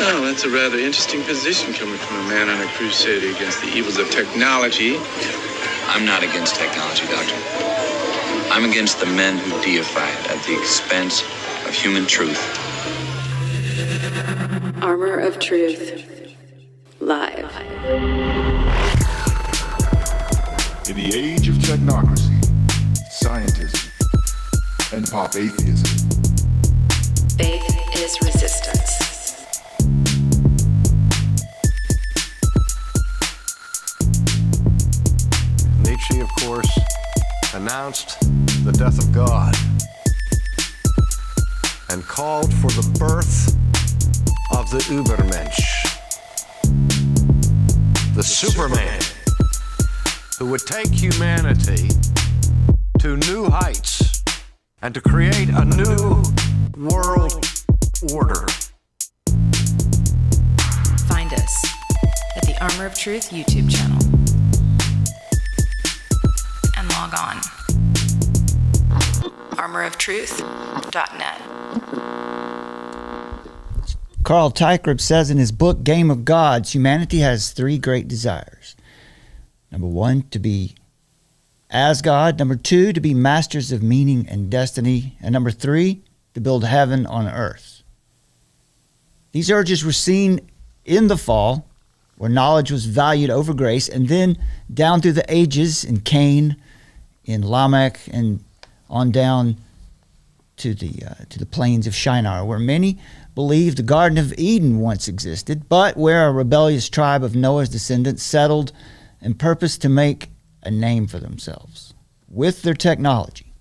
Well, that's a rather interesting position coming from a man on a crusade against the evils of technology. I'm not against technology, Doctor. I'm against the men who deify it at the expense of human truth. Armor of Truth. Live. In the age of technocracy, scientism, and pop atheism, faith is resistance. Nietzsche, of course, announced the death of God and called for the birth of the Übermensch, the Superman, who would take humanity to new heights and to create a new world order. Find us at the Armor of Truth YouTube channel and log on armoroftruth.net. Carl Teichert says in his book Game of Gods, humanity has three great desires. Number one, to be as God. Number two, to be masters of meaning and destiny. And number three, to build heaven on earth. These urges were seen in the fall, where knowledge was valued over grace, and then down through the ages in Cain, in Lamech, and on down to the plains of Shinar, where many believed the Garden of Eden once existed, but where a rebellious tribe of Noah's descendants settled and purposed to make a name for themselves with their technology.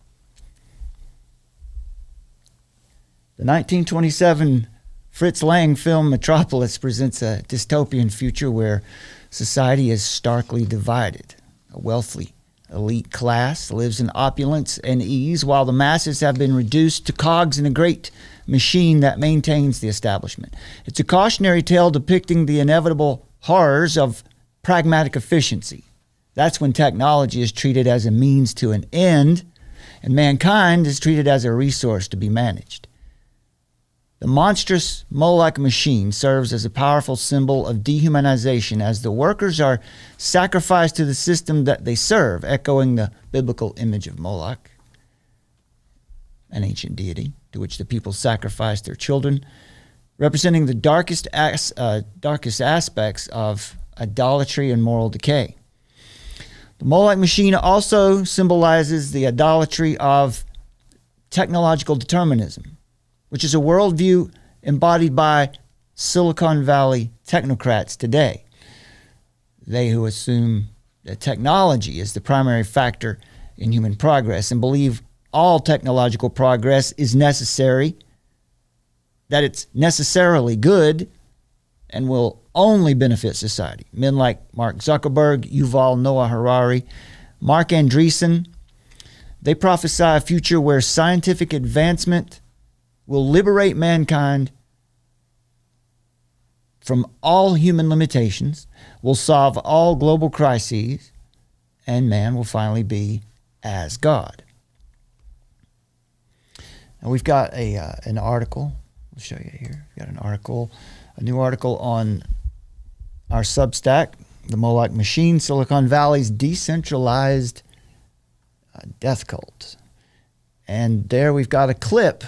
The 1927 Fritz Lang film Metropolis presents a dystopian future where society is starkly divided. A wealthy elite class lives in opulence and ease, while the masses have been reduced to cogs in a great machine that maintains the establishment. It's a cautionary tale depicting the inevitable horrors of pragmatic efficiency. That's when technology is treated as a means to an end, and mankind is treated as a resource to be managed. The monstrous Moloch machine serves as a powerful symbol of dehumanization as the workers are sacrificed to the system that they serve, echoing the biblical image of Moloch, an ancient deity to which the people sacrificed their children, representing the darkest aspects of idolatry and moral decay. The Moloch machine also symbolizes the idolatry of technological determinism, which is a worldview embodied by Silicon Valley technocrats today. They who assume that technology is the primary factor in human progress and believe all technological progress is necessary, that it's necessarily good and will only benefit society. Men like Mark Zuckerberg, Yuval Noah Harari, Mark Andreessen, they prophesy a future where scientific advancement will liberate mankind from all human limitations, will solve all global crises, and man will finally be as God. Now we've got an article. We'll show you here. We've got an article, a new article on our Substack, The Moloch Machine, Silicon Valley's Decentralized Death Cult. And there we've got a clip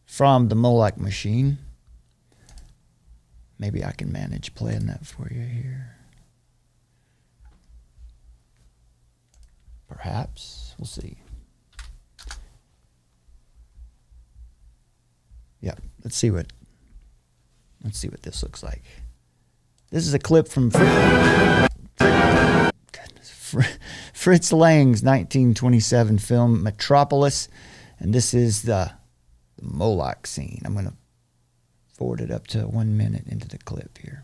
from the Moloch machine. Maybe I can manage playing that for you here. Perhaps. We'll see. Yeah, let's see what this looks like. This is a clip from Fritz Lang's 1927 film Metropolis, and this is the Moloch scene. I'm going to forward it up to 1 minute into the clip here.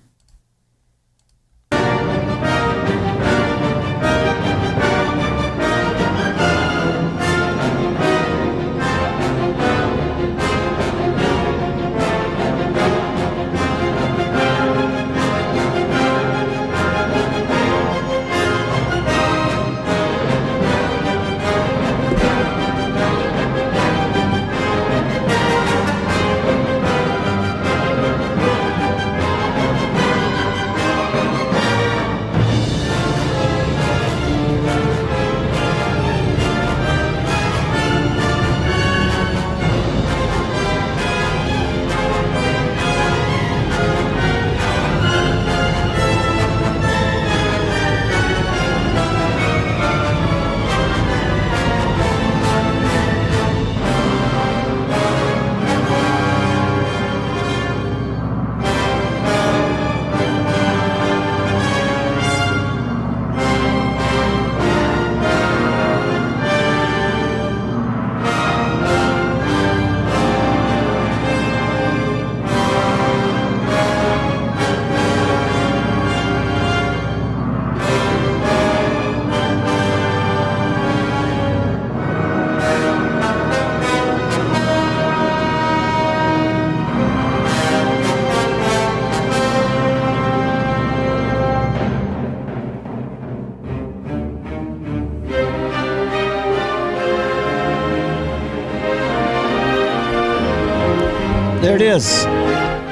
There it is,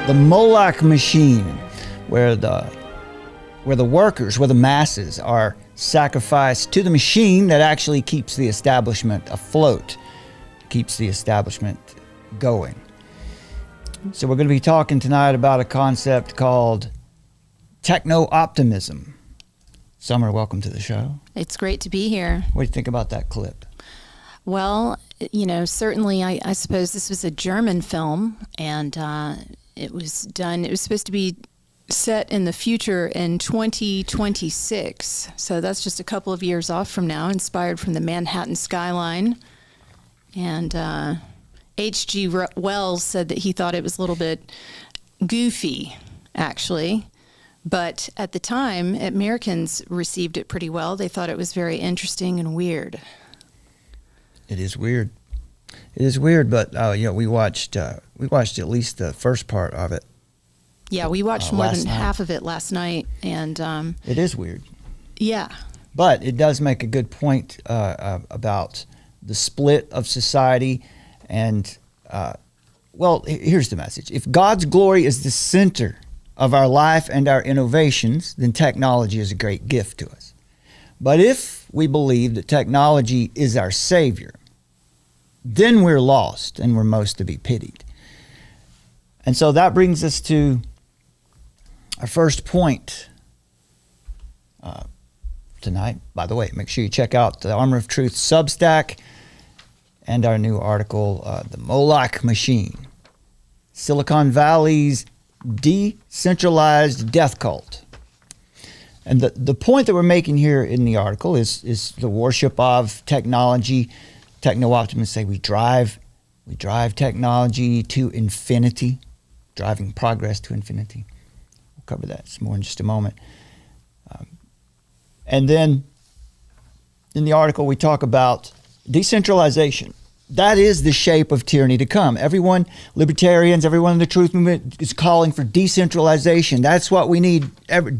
the Moloch machine, where the workers, where the masses are sacrificed to the machine that actually keeps the establishment afloat, keeps the establishment going. So we're going to be talking tonight about a concept called techno-optimism. Summer, welcome to the show. It's great to be here. What do you think about that clip? Well, certainly I suppose this was a German film, and it was supposed to be set in the future in 2026. So that's just a couple of years off from now, inspired from the Manhattan skyline. And H.G. Wells said that he thought it was a little bit goofy, actually. But at the time, Americans received it pretty well. They thought it was very interesting and weird. It is weird. It is weird, but we watched at least the first part of it. Yeah, we watched more than half of it last night, and it is weird. Yeah, but it does make a good point about the split of society, and here's the message: if God's glory is the center of our life and our innovations, then technology is a great gift to us. But if we believe that technology is our savior, then we're lost and we're most to be pitied. And so that brings us to our first point tonight. By the way, make sure you check out the Armor of Truth Substack and our new article, The Moloch Machine, Silicon Valley's Decentralized Death Cult. And the point that we're making here in the article is the worship of technology. Techno-optimists say we drive technology to infinity, driving progress to infinity. We'll cover that some more in just a moment. And then in the article we talk about decentralization. That is the shape of tyranny to come. Everyone, libertarians, everyone in the truth movement is calling for decentralization. That's what we need,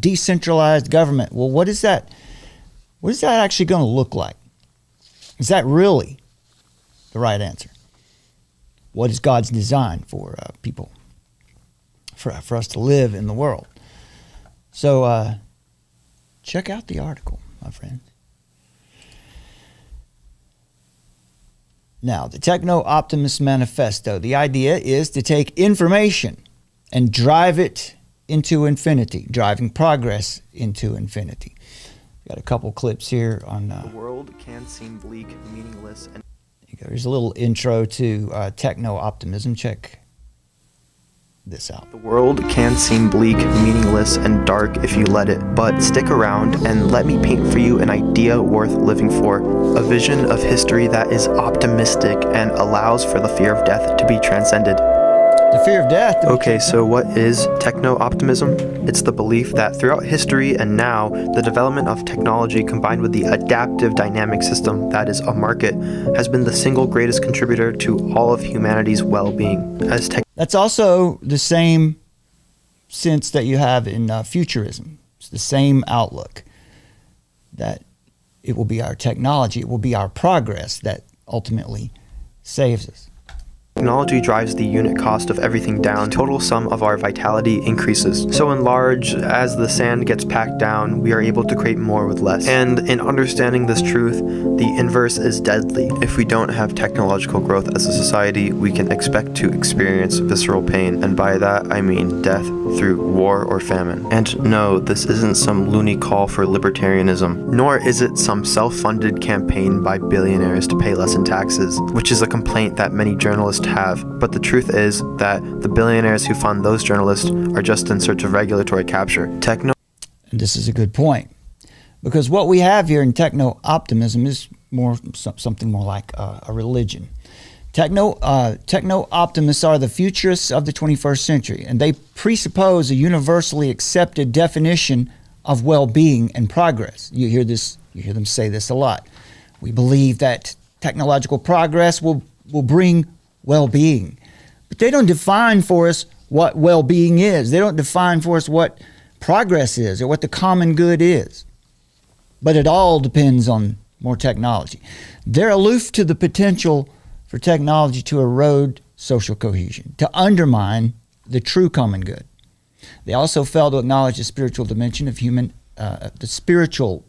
decentralized government. Well, what is that? What is that actually going to look like? Is that really the right answer? What is God's design for people, for us to live in the world? So check out the article, my friend. Now, the Techno-optimist Manifesto, the idea is to take information and drive it into infinity, driving progress into infinity. Got a couple clips here on... the world can seem bleak, meaningless, and... There's a little intro to techno-optimism. Check this out. The world can seem bleak, meaningless, and dark if you let it, but stick around and let me paint for you an idea worth living for, a vision of history that is optimistic and allows for the fear of death to be transcended. The fear of death. Okay, so what is techno-optimism? It's the belief that throughout history and now, the development of technology combined with the adaptive dynamic system that is a market has been the single greatest contributor to all of humanity's well-being. That's also the same sense that you have in futurism. It's the same outlook, that it will be our technology, it will be our progress that ultimately saves us. Technology drives the unit cost of everything down. Total sum of our vitality increases. So in large, as the sand gets packed down, we are able to create more with less. And in understanding this truth, the inverse is deadly. If we don't have technological growth as a society, we can expect to experience visceral pain. And by that, I mean death through war or famine. And no, this isn't some loony call for libertarianism, nor is it some self-funded campaign by billionaires to pay less in taxes, which is a complaint that many journalists have. But the truth is that the billionaires who fund those journalists are just in search of regulatory capture. This is a good point, because what we have here in techno-optimism is something more like a religion. Techno-optimists are the futurists of the 21st century, and they presuppose a universally accepted definition of well-being and progress. You hear them say this a lot. We believe that technological progress will bring well-being. But they don't define for us what well-being is. They don't define for us what progress is or what the common good is. But it all depends on more technology. They're aloof to the potential for technology to erode social cohesion, to undermine the true common good. They also fail to acknowledge the spiritual dimension of the spiritual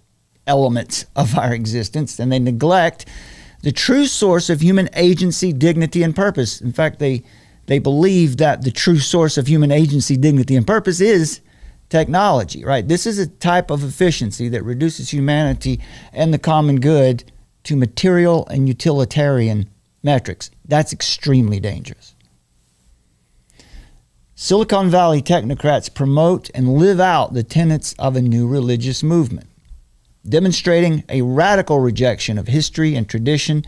elements of our existence, and they neglect the true source of human agency, dignity, and purpose. In fact, they believe that the true source of human agency, dignity, and purpose is technology, right? This is a type of efficiency that reduces humanity and the common good to material and utilitarian metrics. That's extremely dangerous. Silicon Valley technocrats promote and live out the tenets of a new religious movement, demonstrating a radical rejection of history and tradition.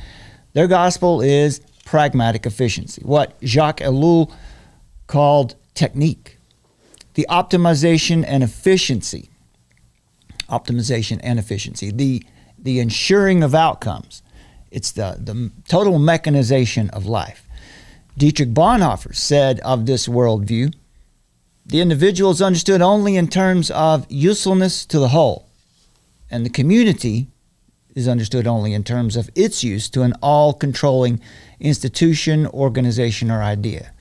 Their gospel is pragmatic efficiency, what Jaques Ellul called technique. The optimization and efficiency, the ensuring of outcomes. It's the total mechanization of life. Dietrich Bonhoeffer said of this worldview, the individual is understood only in terms of usefulness to the whole, and the community is understood only in terms of its use to an all-controlling institution, organization, or idea.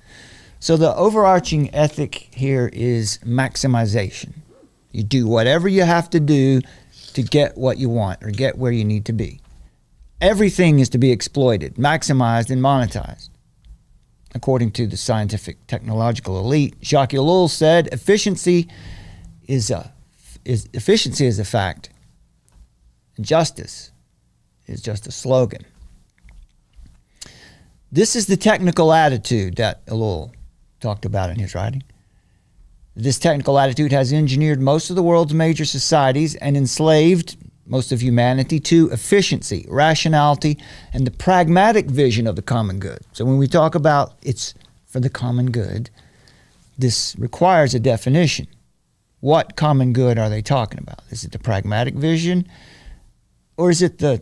So the overarching ethic here is maximization. You do whatever you have to do to get what you want or get where you need to be. Everything is to be exploited, maximized, and monetized. According to the scientific technological elite, Jaques Ellul said, efficiency is a fact. Justice is just a slogan. This is the technical attitude that Ellul talked about in his writing. This technical attitude has engineered most of the world's major societies and enslaved most of humanity to efficiency, rationality, and the pragmatic vision of the common good. So when we talk about it's for the common good, this requires a definition. What common good are they talking about? Is it the pragmatic vision, or is it the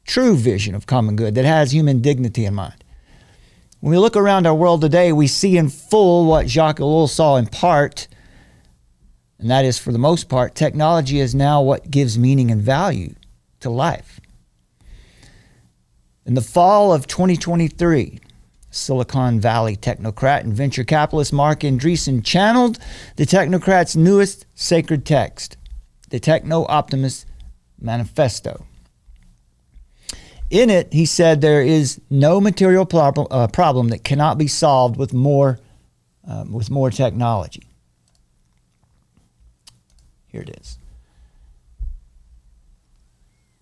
true vision of common good that has human dignity in mind? When we look around our world today, we see in full what Jaques Ellul saw in part, and that is, for the most part, technology is now what gives meaning and value to life. In the fall of 2023, Silicon Valley technocrat and venture capitalist Marc Andreessen channeled the technocrats' newest sacred text, the Techno-optimists Manifesto. In it, he said there is no material problem that cannot be solved with more technology. Here it is.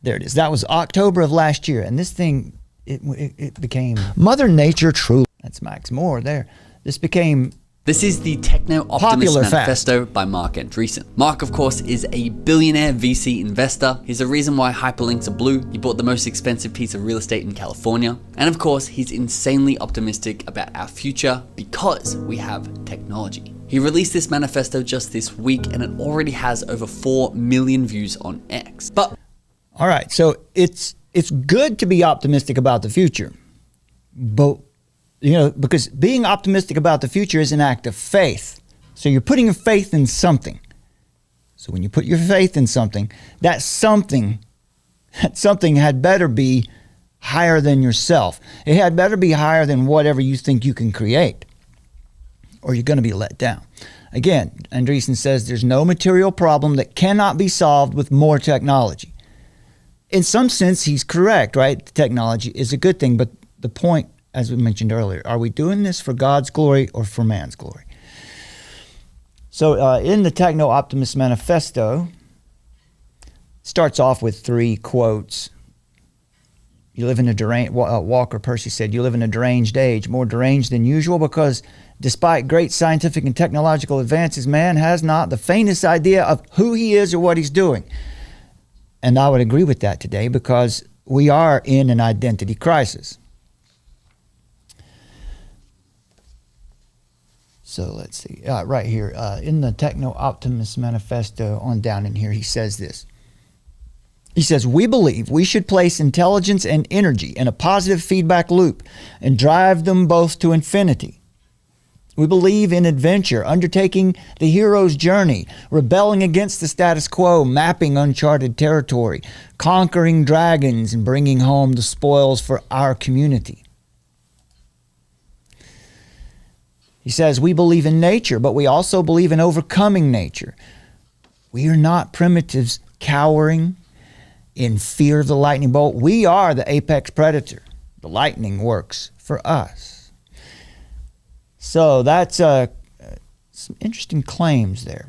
There it is. That was October of last year, and this thing, it became Mother Nature truly. That's Max Moore there. This is the Techno-optimist Manifesto by Marc Andreessen. Marc, of course, is a billionaire VC investor. He's the reason why hyperlinks are blue. He bought the most expensive piece of real estate in California. And of course, he's insanely optimistic about our future because we have technology. He released this manifesto just this week, and it already has over 4 million views on X. But all right, so it's good to be optimistic about the future, but because being optimistic about the future is an act of faith. So you're putting your faith in something. So when you put your faith in something, that something had better be higher than yourself. It had better be higher than whatever you think you can create, or you're going to be let down. Again, Andreessen says there's no material problem that cannot be solved with more technology. In some sense, he's correct, right? Technology is a good thing, but the point, as we mentioned earlier, are we doing this for God's glory or for man's glory? So in the Techno-optimist Manifesto, starts off with 3 quotes. You live in a deranged, Walker Percy said, you live in a deranged age, more deranged than usual because despite great scientific and technological advances, man has not the faintest idea of who he is or what he's doing. And I would agree with that today because we are in an identity crisis. So let's see, right here, in the Techno-optimist Manifesto on down in here, he says this. He says, we believe we should place intelligence and energy in a positive feedback loop and drive them both to infinity. We believe in adventure, undertaking the hero's journey, rebelling against the status quo, mapping uncharted territory, conquering dragons, and bringing home the spoils for our community. He says, we believe in nature, but we also believe in overcoming nature. We are not primitives cowering in fear of the lightning bolt. We are the apex predator. The lightning works for us. So that's some interesting claims there.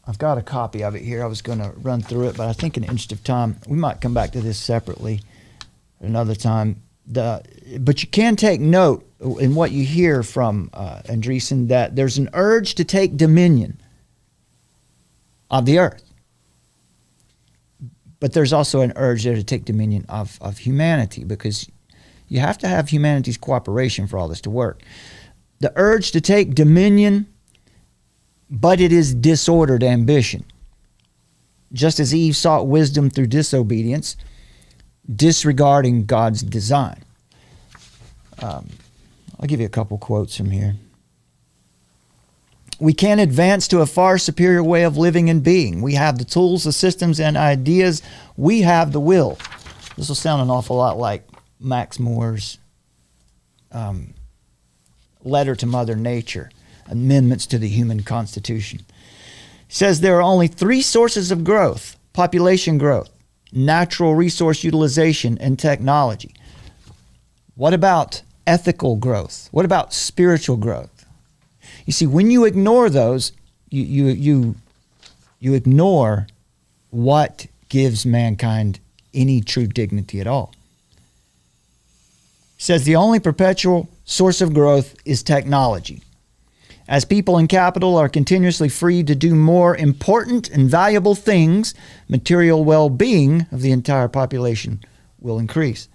I've got a copy of it here. I was going to run through it, but I think in the interest of time, we might come back to this separately another time. But you can take note in what you hear from Andreessen that there's an urge to take dominion of the earth. But there's also an urge there to take dominion of humanity, because you have to have humanity's cooperation for all this to work. The urge to take dominion, but it is disordered ambition. Just as Eve sought wisdom through disobedience, disregarding God's design. I'll give you a couple quotes from here. We can advance to a far superior way of living and being. We have the tools, the systems, and ideas. We have the will. This will sound an awful lot like Max Moore's letter to Mother Nature, Amendments to the Human Constitution. He says there are only three sources of growth: population growth, natural resource utilization, and technology. What about ethical growth? What about spiritual growth? You see, when you ignore those, you ignore what gives mankind any true dignity at all. He says the only perpetual source of growth is technology. As people and capital are continuously free to do more important and valuable things, material well-being of the entire population will increase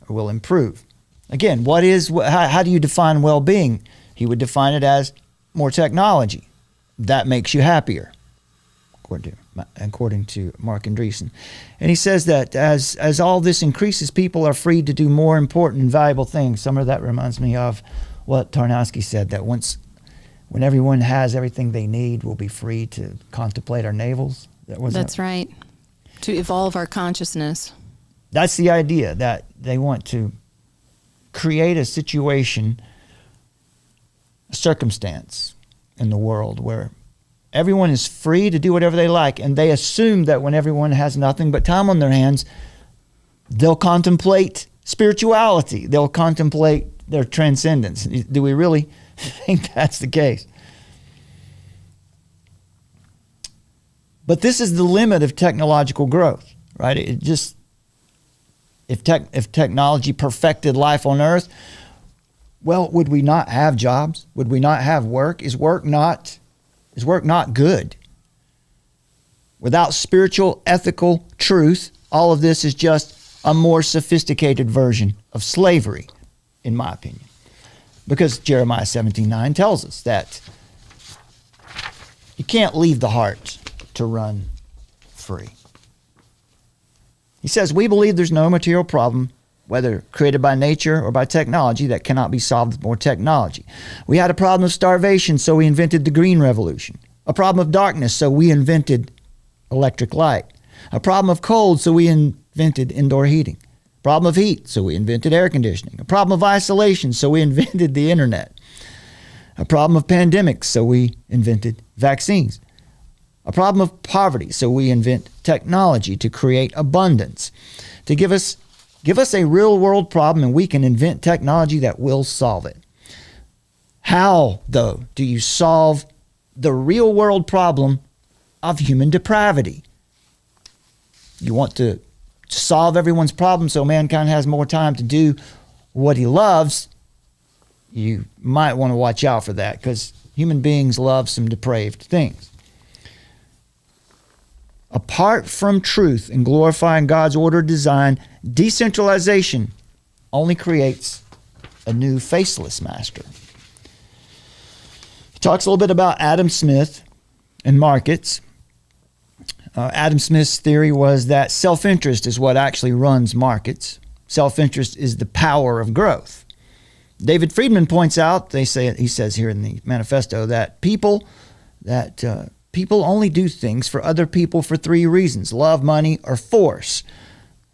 or will improve. Again, how do you define well-being? He would define it as more technology. That makes you happier, according to Mark Andreessen. And he says that as all this increases, people are free to do more important and valuable things. Some of that reminds me of what Tarnowski said, that when everyone has everything they need, we'll be free to contemplate our navels. That's right. To evolve our consciousness. That's the idea, that they want to create a situation, a circumstance in the world where everyone is free to do whatever they like, and they assume that when everyone has nothing but time on their hands, they'll contemplate spirituality. They'll contemplate their transcendence. Do we really think that's the case? But this is the limit of technological growth, right? If technology perfected life on earth, well, would we not have jobs? Would we not have work? Is work not good? Without spiritual, ethical truth, all of this is just a more sophisticated version of slavery, in my opinion. Because Jeremiah 17:9 tells us that you can't leave the heart to run free. He says, we believe there's no material problem, whether created by nature or by technology, that cannot be solved with more technology. We had a problem of starvation, so we invented the Green Revolution. A problem of darkness, so we invented electric light. A problem of cold, so we invented indoor heating. A problem of heat, so we invented air conditioning. A problem of isolation, so we invented the internet. A problem of pandemics, so we invented vaccines. A problem of poverty, so we invent technology to create abundance. To give us a real world problem, and we can invent technology that will solve it. How, though, do you solve the real world problem of human depravity? You want to solve everyone's problem so mankind has more time to do what he loves. You might want to watch out for that, because human beings love some depraved things. Apart from truth and glorifying God's ordered design, decentralization only creates a new faceless master. He talks a little bit about Adam Smith and markets. Adam Smith's theory was that self-interest is what actually runs markets. Self-interest is the power of growth. David Friedman points out, he says here in the Manifesto, that people only do things for other people for three reasons: love, money, or force.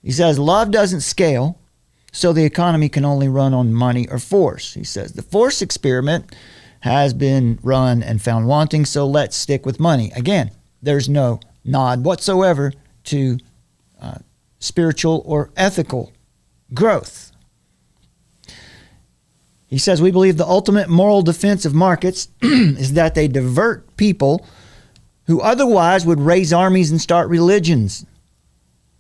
He says love doesn't scale, so the economy can only run on money or force. He says the force experiment has been run and found wanting, so let's stick with money. Again, there's no nod whatsoever to spiritual or ethical growth. He says, we believe the ultimate moral defense of markets is that they divert people who otherwise would raise armies and start religions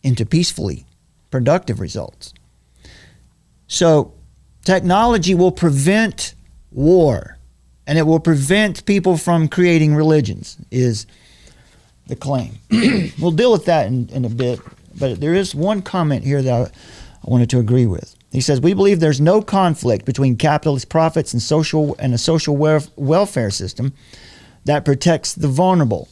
into peacefully productive results. So technology will prevent war, and it will prevent people from creating religions, is the claim. We'll deal with that in a bit, but there is one comment here that I wanted to agree with. He says, we believe there's no conflict between capitalist profits and a social welfare system that protects the vulnerable.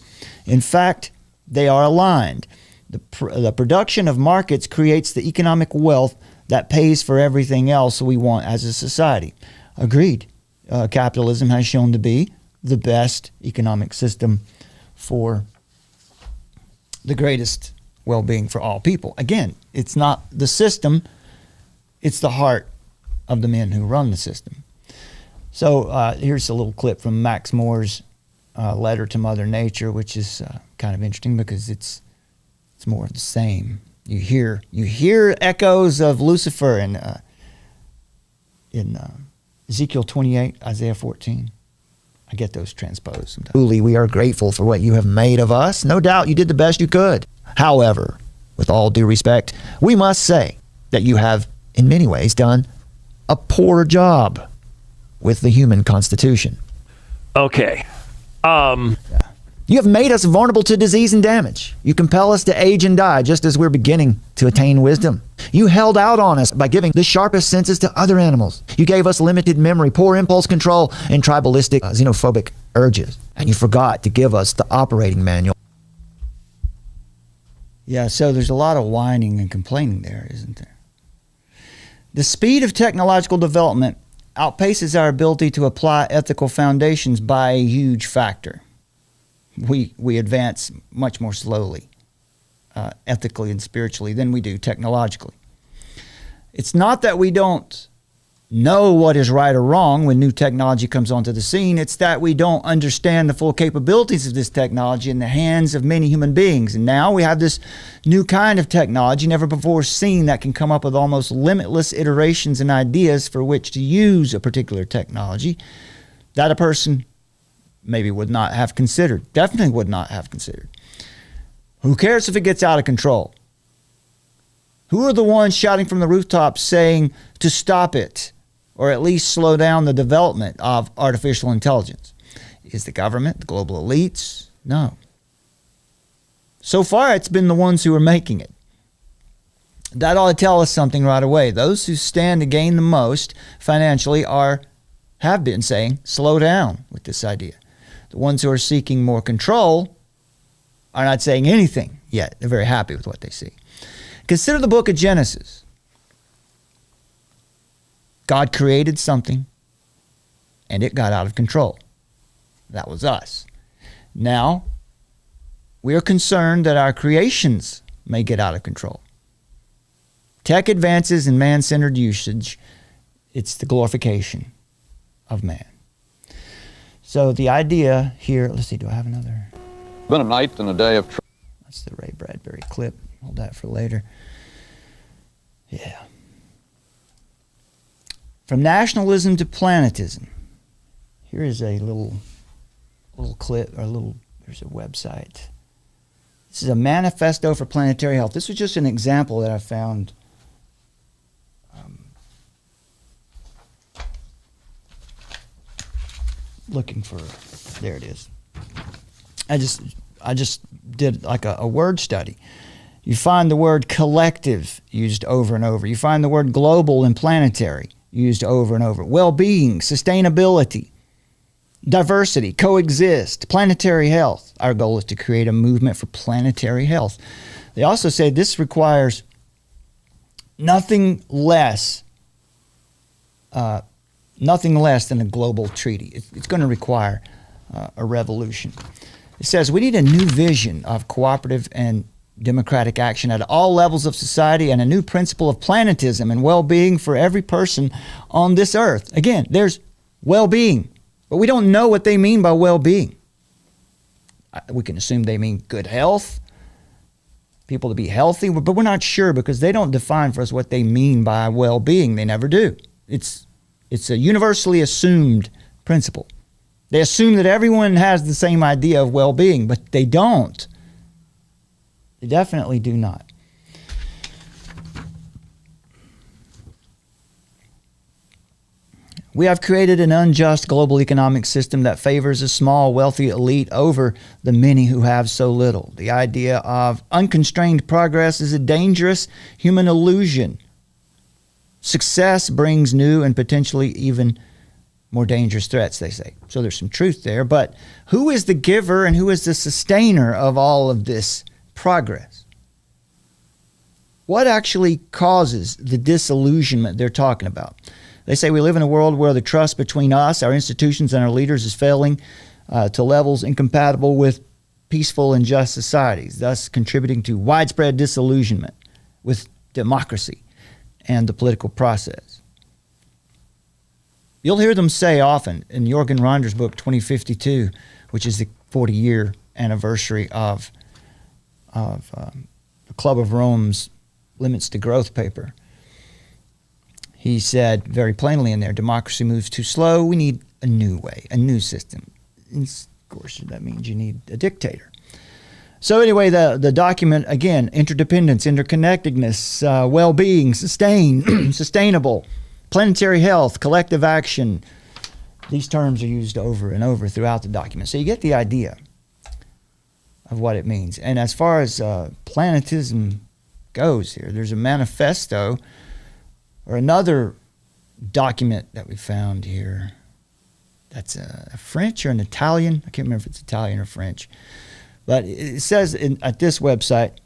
In fact, they are aligned. The production of markets creates the economic wealth that pays for everything else we want as a society. Agreed. Capitalism has shown to be the best economic system for the greatest well-being for all people. Again, it's not the system, it's the heart of the men who run the system. So here's a little clip from Max Moore's letter to Mother Nature, which is kind of interesting because it's more of the same. You hear echoes of Lucifer in Ezekiel 28, Isaiah 14. I get those transposed sometimes. Truly, we are grateful for what you have made of us. No doubt you did the best you could. However, with all due respect, we must say that you have, in many ways, done a poor job with the human constitution. Okay. You have made us vulnerable to disease and damage. You compel us to age and die just as we're beginning to attain wisdom. You held out on us by giving the sharpest senses to other animals. You gave us limited memory, poor impulse control, and tribalistic, xenophobic urges. And you forgot to give us the operating manual. Yeah, so there's a lot of whining and complaining there, isn't there? The speed of technological development outpaces our ability to apply ethical foundations by a huge factor. We advance much more slowly, ethically and spiritually, than we do technologically. It's not that we don't know what is right or wrong when new technology comes onto the scene. It's that we don't understand the full capabilities of this technology in the hands of many human beings. And now we have this new kind of technology never before seen that can come up with almost limitless iterations and ideas for which to use a particular technology that a person maybe would not have considered, definitely would not have considered. Who cares if it gets out of control? Who are the ones shouting from the rooftops saying to stop it, or at least slow down the development of artificial intelligence? Is the government, the global elites? No. So far, it's been the ones who are making it. That ought to tell us something right away. Those who stand to gain the most financially have been saying, slow down with this idea. The ones who are seeking more control are not saying anything yet. They're very happy with what they see. Consider the book of Genesis. God created something, and it got out of control. That was us. Now, we are concerned that our creations may get out of control. Tech advances in man-centered usage, it's the glorification of man. So the idea here, let's see, do I have another? Been a night and a day of... That's the Ray Bradbury clip. Hold that for later. Yeah. From nationalism to planetism. Here is a little clip, or there's a website. This is a manifesto for planetary health. This was just an example that I found. Looking for, there it is. I just did like a word study. You find the word collective used over and over. You find the word global and planetary used over and over. Well-being, sustainability, diversity, coexist, planetary health. Our goal is to create a movement for planetary health. They also say this requires nothing less than a global treaty. It's going to require a revolution. It says we need a new vision of cooperative and democratic action at all levels of society, and a new principle of planetism and well-being for every person on this earth. Again, there's well-being, but we don't know what they mean by well-being. We can assume they mean good health, people to be healthy, but we're not sure because they don't define for us what they mean by well-being. They never do. It's a universally assumed principle. They assume that everyone has the same idea of well-being, but they don't. They definitely do not. We have created an unjust global economic system that favors a small, wealthy elite over the many who have so little. The idea of unconstrained progress is a dangerous human illusion. Success brings new and potentially even more dangerous threats, they say. So there's some truth there. But who is the giver and who is the sustainer of all of this progress? What actually causes the disillusionment they're talking about? They say we live in a world where the trust between us, our institutions, and our leaders is failing to levels incompatible with peaceful and just societies, thus contributing to widespread disillusionment with democracy and the political process. You'll hear them say often in Jorgen Ronder's book, 2052, which is the 40-year anniversary of the Club of Rome's Limits to Growth paper. He said very plainly in there, democracy moves too slow. We need a new way, a new system. And of course, that means you need a dictator. So anyway, the document, again, interdependence, interconnectedness, well-being, sustainable, planetary health, collective action. These terms are used over and over throughout the document. So you get the idea of what it means. And as far as planetism goes here, there's a manifesto or another document that we found here. That's a French or an Italian. I can't remember if it's Italian or French. But it says at this website,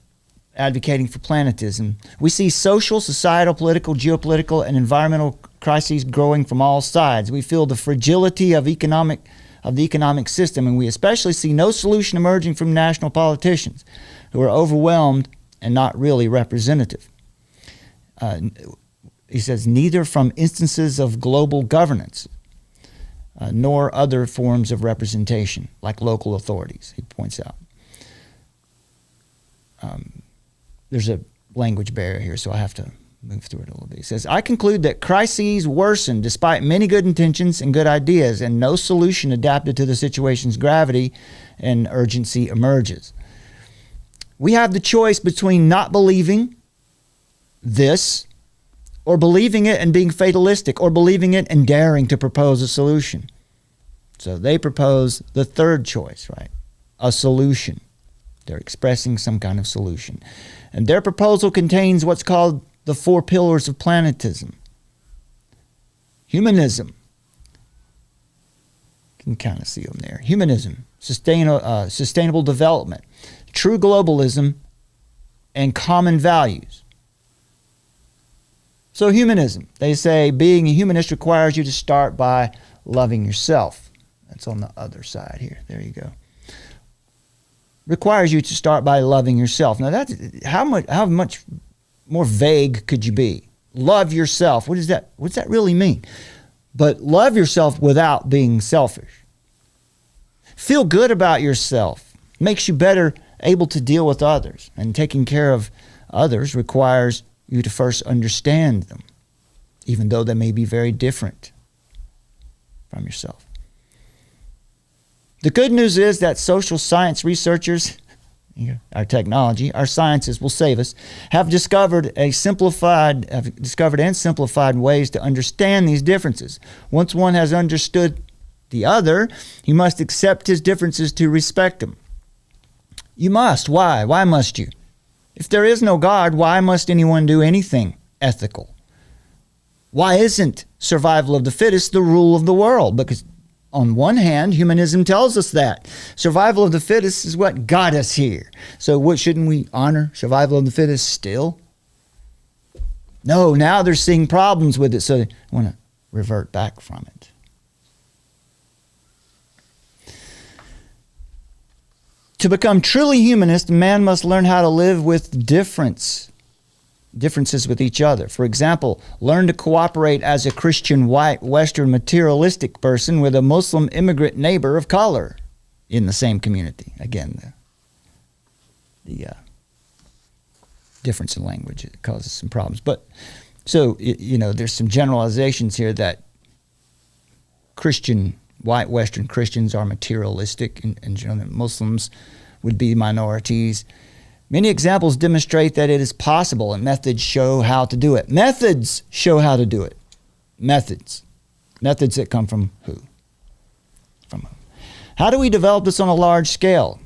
advocating for planetism, we see social, societal, political, geopolitical, and environmental crises growing from all sides. We feel the fragility of the economic system, and we especially see no solution emerging from national politicians who are overwhelmed and not really representative. He says, neither from instances of global governance nor other forms of representation, like local authorities, he points out. There's a language barrier here, so I have to move through it a little bit. He says, I conclude that crises worsen despite many good intentions and good ideas, and no solution adapted to the situation's gravity and urgency emerges. We have the choice between not believing this or believing it and being fatalistic, or believing it and daring to propose a solution. So they propose the third choice, right? A solution. They're expressing some kind of solution. And their proposal contains what's called the 4 pillars of planetism. Humanism. You can kind of see them there. Humanism, sustainable development, true globalism, and common values. So humanism, they say being a humanist requires you to start by loving yourself. That's on the other side here. There you go. Requires you to start by loving yourself. Now that's how much more vague could you be? Love yourself. What does that really mean? But love yourself without being selfish. Feel good about yourself. Makes you better able to deal with others. And taking care of others requires you to first understand them, even though they may be very different from yourself. The good news is that social science researchers, our technology, our sciences will save us, have discovered and simplified ways to understand these differences. Once one has understood the other, he must accept his differences to respect them. You must. Why? Why must you? If there is no God, why must anyone do anything ethical? Why isn't survival of the fittest the rule of the world? Because on one hand, humanism tells us that. Survival of the fittest is what got us here. So what, shouldn't we honor survival of the fittest still? No, now they're seeing problems with it, so they want to revert back from it. To become truly humanist, man must learn how to live with differences with each other. For example, learn to cooperate as a Christian, white, Western, materialistic person with a Muslim immigrant neighbor of color in the same community. Again, the difference in language causes some problems. But so, there's some generalizations here that Christian, white Western Christians are materialistic, and Muslims would be minorities. Many examples demonstrate that it is possible, and methods show how to do it. Methods show how to do it. Methods. Methods that come from who? From who? How do we develop this on a large scale?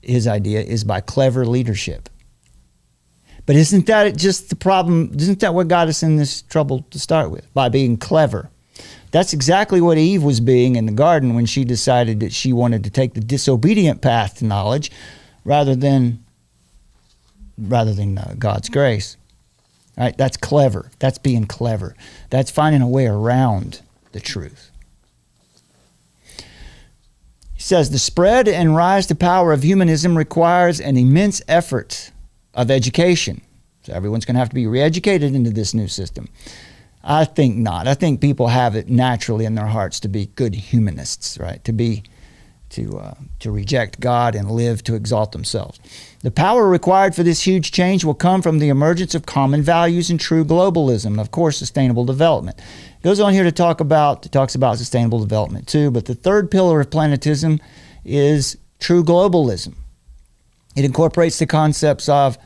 His idea is by clever leadership. But isn't that just the problem? Isn't that what got us in this trouble to start with? By being clever. That's exactly what Eve was being in the garden when she decided that she wanted to take the disobedient path to knowledge rather than God's grace. All right, that's clever. That's being clever. That's finding a way around the truth. He says, the spread and rise to power of humanism requires an immense effort of education. So everyone's going to have to be re-educated into this new system. I think not. I think people have it naturally in their hearts to be good humanists, right? To reject God and live to exalt themselves. The power required for this huge change will come from the emergence of common values and true globalism, and of course, sustainable development. It goes on here to talks about sustainable development too, but the third pillar of planetism is true globalism. It incorporates the concepts of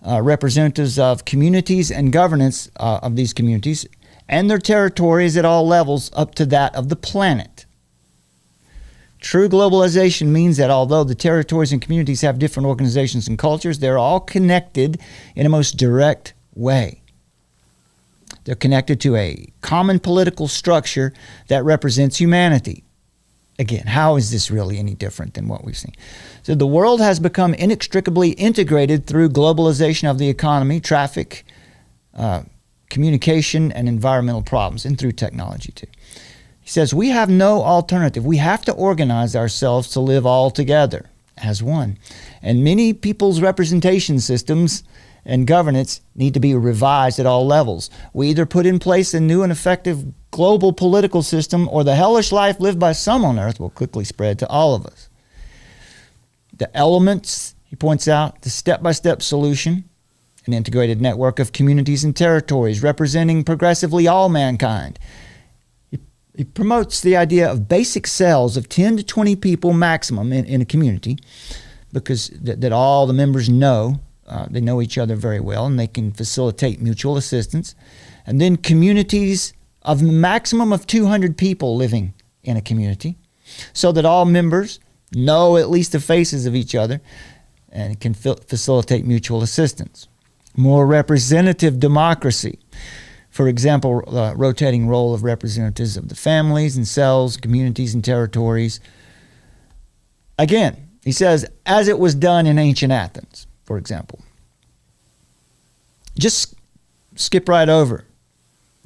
representatives of communities and governance of these communities and their territories at all levels up to that of the planet. True globalization means that although the territories and communities have different organizations and cultures, they're all connected in a most direct way. They're connected to a common political structure that represents humanity. Again, how is this really any different than what we've seen? So the world has become inextricably integrated through globalization of the economy, traffic, communication, and environmental problems, and through technology too. He says, we have no alternative. We have to organize ourselves to live all together as one. And many people's representation systems and governance need to be revised at all levels. We either put in place a new and effective global political system, or the hellish life lived by some on earth will quickly spread to all of us. The elements, he points out, the step-by-step solution, an integrated network of communities and territories representing progressively all mankind. He promotes the idea of basic cells of 10 to 20 people maximum in a community, because that all the members know, they know each other very well, and they can facilitate mutual assistance. And then communities of maximum of 200 people living in a community, so that all members know at least the faces of each other and can facilitate mutual assistance. More representative democracy. For example, rotating role of representatives of the families and cells, communities and territories. Again, he says, as it was done in ancient Athens, for example. Just skip right over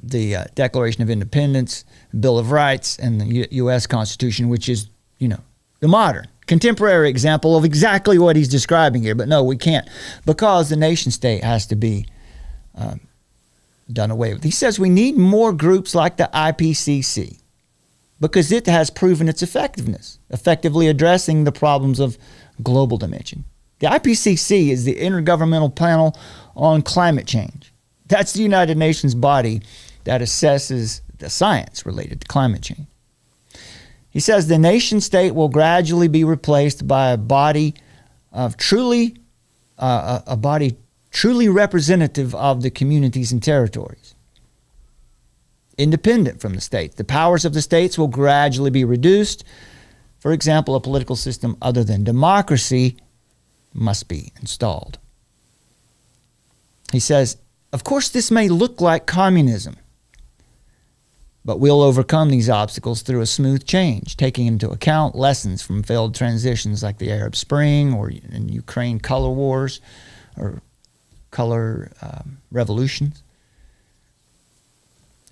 the Declaration of Independence, Bill of Rights, and the U.S. Constitution, which is, the modern, contemporary example of exactly what he's describing here. But no, we can't, because the nation state has to be done away with. He says we need more groups like the IPCC, because it has proven its effectiveness, effectively addressing the problems of global dimension. The IPCC is the Intergovernmental Panel on Climate Change. That's the United Nations body that assesses the science related to climate change. He says the nation state will gradually be replaced by a body truly representative of the communities and territories, independent from the states. The powers of the states will gradually be reduced. For example, a political system other than democracy must be installed. He says, of course, this may look like communism, but we'll overcome these obstacles through a smooth change, taking into account lessons from failed transitions like the Arab Spring or in Ukraine color wars or color revolutions.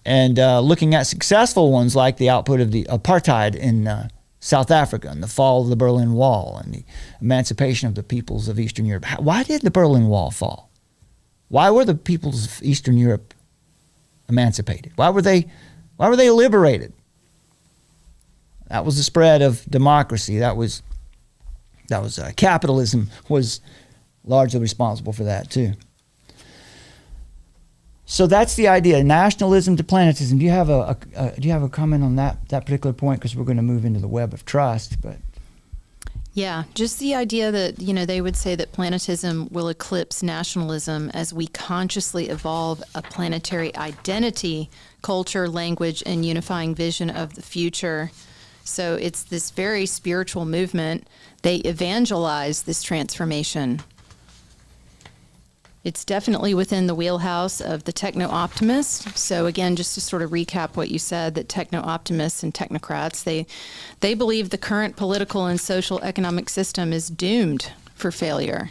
And looking at successful ones like the output of the apartheid in South Africa and the fall of the Berlin Wall and the emancipation of the peoples of Eastern Europe. Why did the Berlin Wall fall? Why were the peoples of Eastern Europe emancipated? Why were they liberated? That was the spread of democracy. That was capitalism was largely responsible for that too. So that's the idea: nationalism to planetism. Do you have a comment on that particular point? Because we're going to move into the web of trust, but. Yeah, just the idea that, they would say that planetism will eclipse nationalism as we consciously evolve a planetary identity, culture, language, and unifying vision of the future. So it's this very spiritual movement. They evangelize this transformation. It's definitely within the wheelhouse of the techno-optimists. So again, just to sort of recap what you said, that techno-optimists and technocrats, they believe the current political and social economic system is doomed for failure.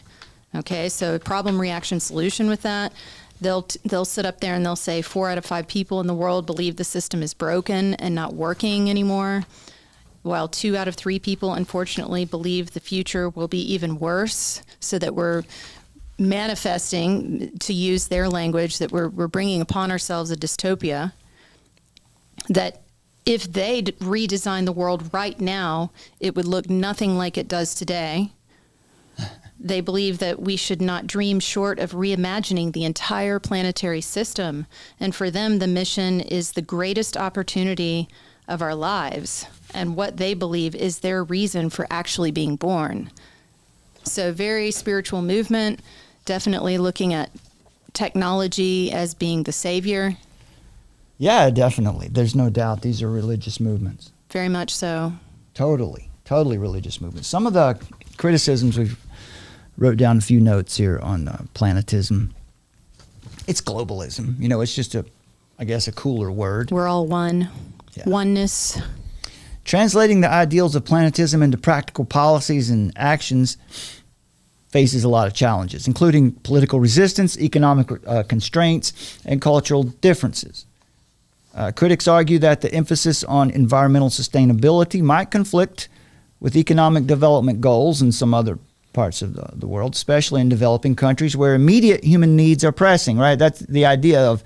Okay, so problem, reaction, solution with that. They'll sit up there and they'll say 4 out of 5 people in the world believe the system is broken and not working anymore, while 2 out of 3 people, unfortunately, believe the future will be even worse, so that we're manifesting, to use their language, that we're bringing upon ourselves a dystopia, that if they redesign the world right now, it would look nothing like it does today. They believe that we should not dream short of reimagining the entire planetary system. And for them, the mission is the greatest opportunity of our lives, and what they believe is their reason for actually being born. So very spiritual movement, definitely looking at technology as being the savior. Yeah, definitely. There's no doubt these are religious movements. Very much so. Totally religious movements. Some of the criticisms, we've wrote down a few notes here on planetism. It's globalism. It's just a cooler word. We're all one. Yeah. Oneness. Translating the ideals of planetism into practical policies and actions faces a lot of challenges, including political resistance, economic constraints, and cultural differences. Critics argue that the emphasis on environmental sustainability might conflict with economic development goals in some other parts of the world, especially in developing countries where immediate human needs are pressing, right? That's the idea of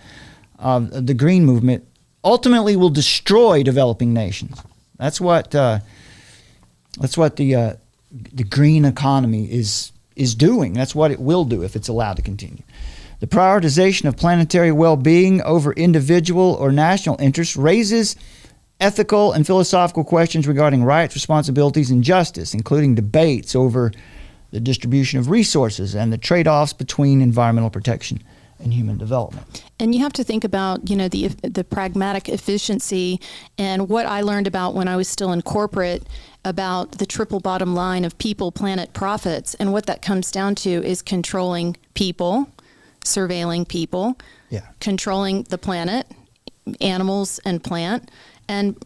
the green movement ultimately will destroy developing nations. That's what the green economy is doing. That's what it will do if it's allowed to continue. The prioritization of planetary well-being over individual or national interests raises ethical and philosophical questions regarding rights, responsibilities, and justice, including debates over the distribution of resources and the trade-offs between environmental protection and human development. And you have to think about, the pragmatic efficiency, and what I learned about when I was still in corporate about the triple bottom line of people, planet, profits. And what that comes down to is controlling people, surveilling people, controlling the planet, animals and plant. And,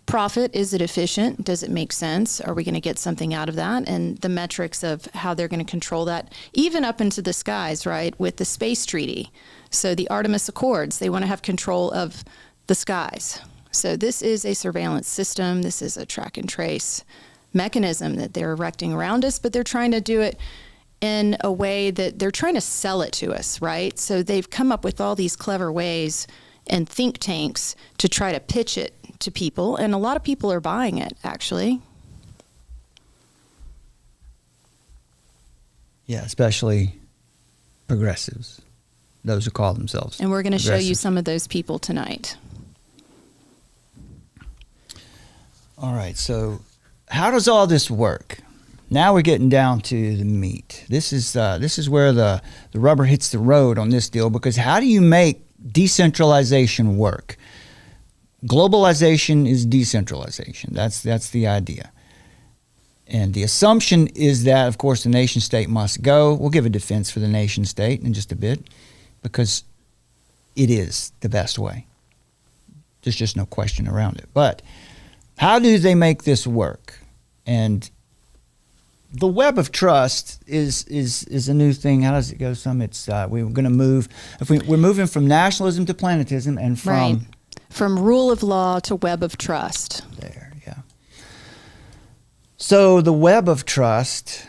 profit, is it efficient? Does it make sense? Are we going to get something out of that? And the metrics of how they're going to control that, even up into the skies, right, with the space treaty. So the Artemis Accords, they want to have control of the skies. So this is a surveillance system. This is a track and trace mechanism that they're erecting around us, but they're trying to do it in a way that they're trying to sell it to us, right? So they've come up with all these clever ways and think tanks to try to pitch it to people, and a lot of people are buying it, actually. Yeah, especially progressives, those who call themselves. And we're going to show you some of those people tonight. All right, so how does all this work? Now we're getting down to the meat. This is where the rubber hits the road on this deal, because how do you make decentralization work? Globalization is decentralization. That's the idea. And the assumption is that, of course, the nation state must go. We'll give a defense for the nation state in just a bit, because it is the best way. There's just no question around it. But how do they make this work? And the web of trust is a new thing. How does it go? We're going to move. We're moving from nationalism to planetism, and from rule of law to web of trust. There, yeah. So the web of trust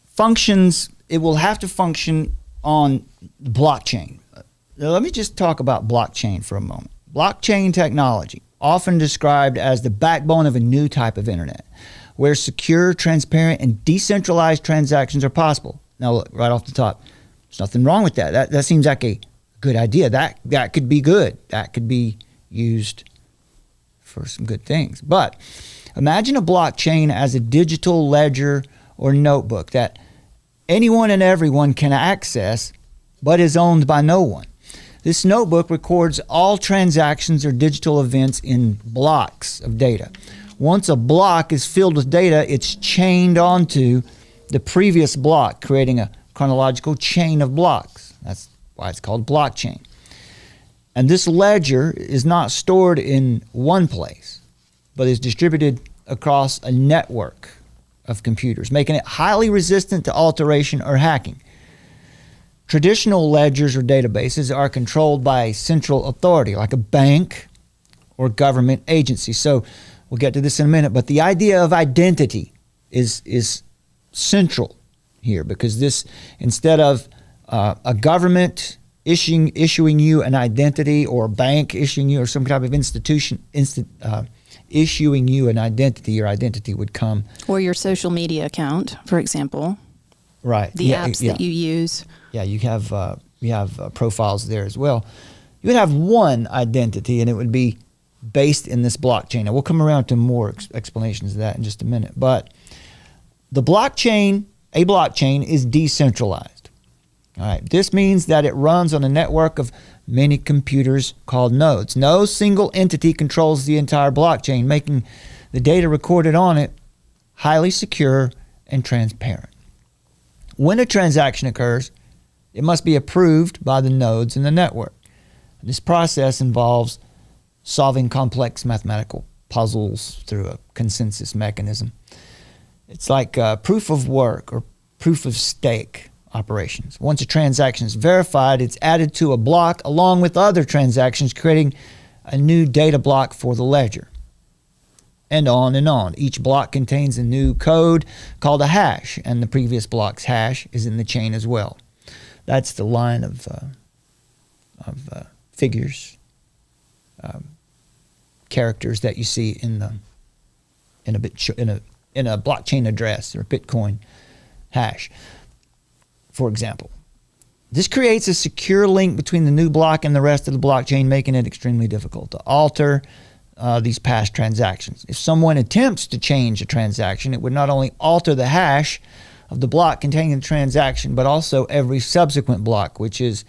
functions, it will have to function on blockchain. Now, let me just talk about blockchain for a moment. Blockchain technology, often described as the backbone of a new type of internet, where secure, transparent, and decentralized transactions are possible. Now, look, right off the top, there's nothing wrong with that. That seems like a good idea. That could be good. That could be used for some good things. But imagine a blockchain as a digital ledger or notebook that anyone and everyone can access, but is owned by no one. This notebook records all transactions or digital events in blocks of data. Once a block is filled with data, it's chained onto the previous block, creating a chronological chain of blocks. That's why it's called blockchain. And this ledger is not stored in one place, but is distributed across a network of computers, making it highly resistant to alteration or hacking. Traditional ledgers or databases are controlled by a central authority, like a bank or government agency. So we'll get to this in a minute, but the idea of identity is central here, because this, instead of a government issuing you an identity, or a bank issuing you, or some type of institution issuing you an identity, your identity would come. Or your social media account, for example. Right. The apps that you use. Yeah, you have profiles there as well. You would have one identity, and it would be based in this blockchain. And we'll come around to more explanations of that in just a minute. But a blockchain is decentralized. All right. This means that it runs on a network of many computers called nodes. No single entity controls the entire blockchain, making the data recorded on it highly secure and transparent. When a transaction occurs, it must be approved by the nodes in the network. This process involves solving complex mathematical puzzles through a consensus mechanism. It's like proof of work or proof of stake operations. Once a transaction is verified, it's added to a block along with other transactions, creating a new data block for the ledger. And on and on. Each block contains a new code called a hash, and the previous block's hash is in the chain as well. That's the line of figures, characters that you see in a blockchain address or Bitcoin hash, for example. This creates a secure link between the new block and the rest of the blockchain, making it extremely difficult to alter these past transactions. If someone attempts to change a transaction, it would not only alter the hash of the block containing the transaction, but also every subsequent block, which is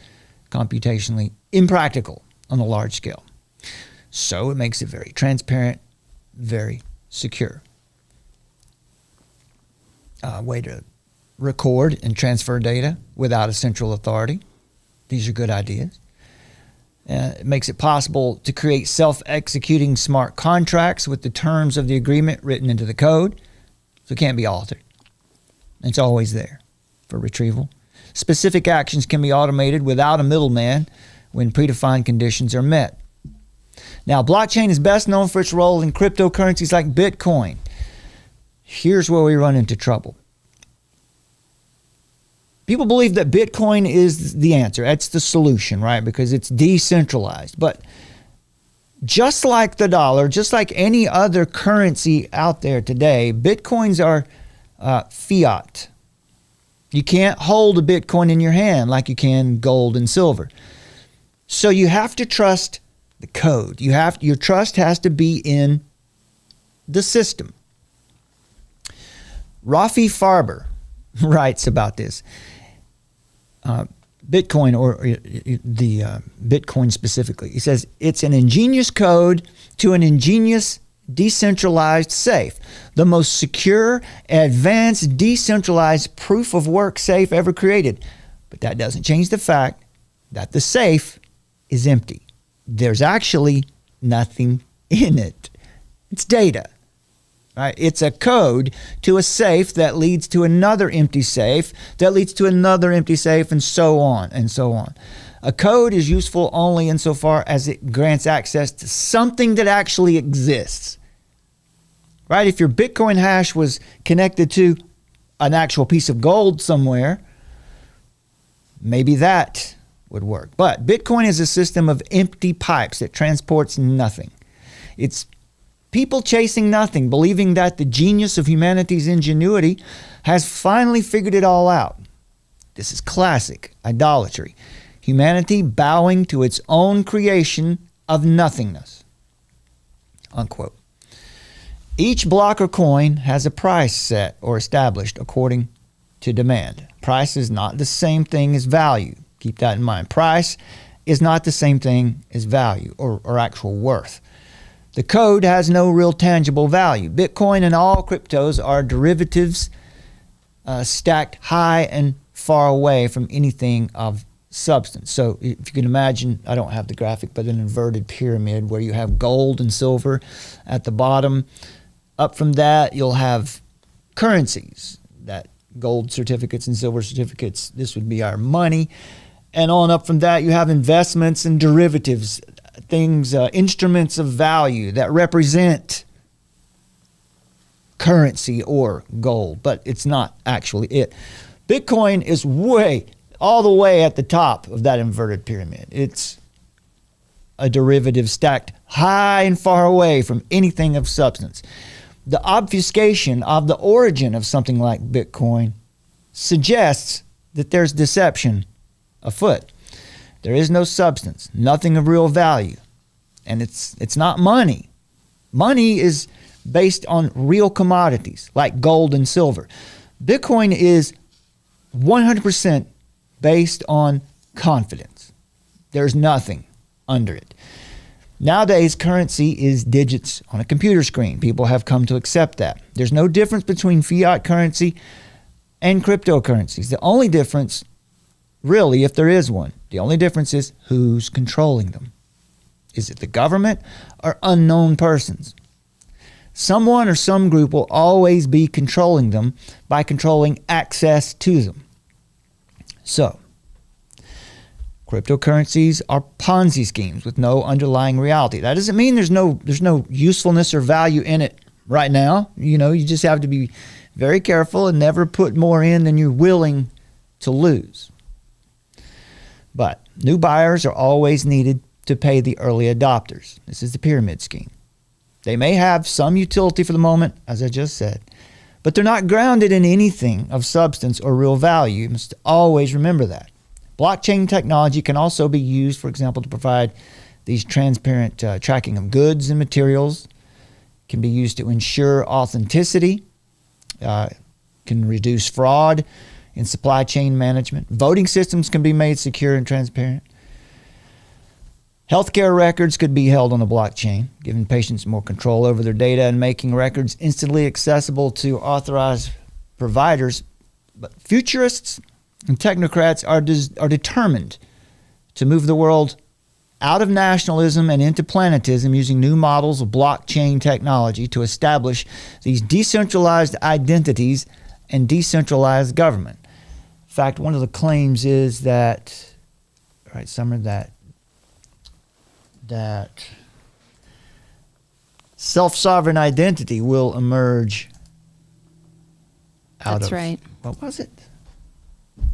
computationally impractical on a large scale. So it makes it very transparent, very secure. A way to record and transfer data without a central authority. These are good ideas. It makes it possible to create self-executing smart contracts with the terms of the agreement written into the code, so it can't be altered. It's always there for retrieval. Specific actions can be automated without a middleman when predefined conditions are met. Now, blockchain is best known for its role in cryptocurrencies like Bitcoin. Here's where we run into trouble. People believe that Bitcoin is the answer. That's the solution, right? Because it's decentralized. But just like the dollar, just like any other currency out there today, Bitcoins are fiat. You can't hold a Bitcoin in your hand like you can gold and silver. So you have to trust the code. Your trust has to be in the system. Rafi Farber writes about this. Bitcoin, or the Bitcoin specifically. He says, it's an ingenious code to an ingenious decentralized safe. The most secure, advanced, decentralized proof of work safe ever created. But that doesn't change the fact that the safe is empty. There's actually nothing in it. It's data. Right? It's a code to a safe that leads to another empty safe, that leads to another empty safe, and so on and so on. A code is useful only insofar as it grants access to something that actually exists. right? If your Bitcoin hash was connected to an actual piece of gold somewhere, maybe that would work. But Bitcoin is a system of empty pipes that transports nothing. It's people chasing nothing, believing that the genius of humanity's ingenuity has finally figured it all out. This is classic idolatry. Humanity bowing to its own creation of nothingness. Unquote. Each block or coin has a price set or established according to demand. Price is not the same thing as value. Keep that in mind. Price is not the same thing as value or actual worth. The code has no real tangible value. Bitcoin and all cryptos are derivatives stacked high and far away from anything of substance. So if you can imagine, I don't have the graphic, but an inverted pyramid where you have gold and silver at the bottom. Up from that, you'll have currencies, that gold certificates and silver certificates. This would be our money. And on up from that, you have investments and derivatives, things, instruments of value that represent currency or gold, but it's not actually it. Bitcoin is all the way at the top of that inverted pyramid. It's a derivative stacked high and far away from anything of substance. The obfuscation of the origin of something like Bitcoin suggests that there's deception afoot. There is no substance, nothing of real value. And it's not money. Money is based on real commodities like gold and silver. Bitcoin is 100% based on confidence. There's nothing under it. Nowadays, currency is digits on a computer screen. People have come to accept that. There's no difference between fiat currency and cryptocurrencies. The only difference, really, if there is one, the only difference is who's controlling them. Is it the government or unknown persons? Someone or some group will always be controlling them by controlling access to them. So, cryptocurrencies are Ponzi schemes with no underlying reality. That doesn't mean there's no usefulness or value in it right now. You just have to be very careful and never put more in than you're willing to lose. But new buyers are always needed to pay the early adopters. This is the pyramid scheme. They may have some utility for the moment, as I just said, but they're not grounded in anything of substance or real value. You must always remember that. Blockchain technology can also be used, for example, to provide these transparent tracking of goods and materials. It can be used to ensure authenticity, can reduce fraud in supply chain management. Voting systems can be made secure and transparent. Healthcare records could be held on the blockchain, giving patients more control over their data and making records instantly accessible to authorized providers. But futurists and technocrats are determined to move the world out of nationalism and into planetism using new models of blockchain technology to establish these decentralized identities and decentralized government. In fact, one of the claims is that, right, Summer, that self-sovereign identity will emerge out of... That's right. What was it?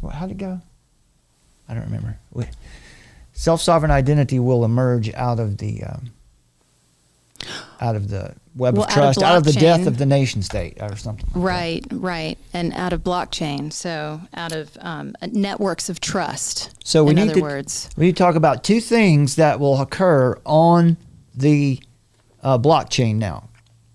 How'd it go? I don't remember. Self-sovereign identity will emerge out of the web of trust, out of the death of the nation state or something. Right, right. And out of blockchain, so out of networks of trust, so we in need other words. We need to talk about two things that will occur on the blockchain now.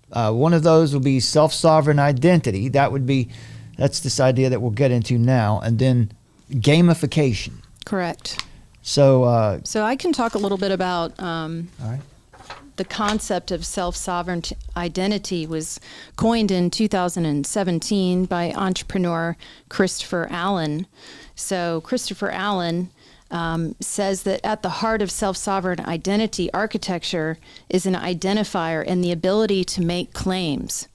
One of those will be self-sovereign identity. That's this idea that we'll get into now. And then gamification. Correct. So I can talk a little bit about all right. The concept of self-sovereign identity was coined in 2017 by entrepreneur Christopher Allen. So Christopher Allen says that at the heart of self-sovereign identity architecture is an identifier and the ability to make claims.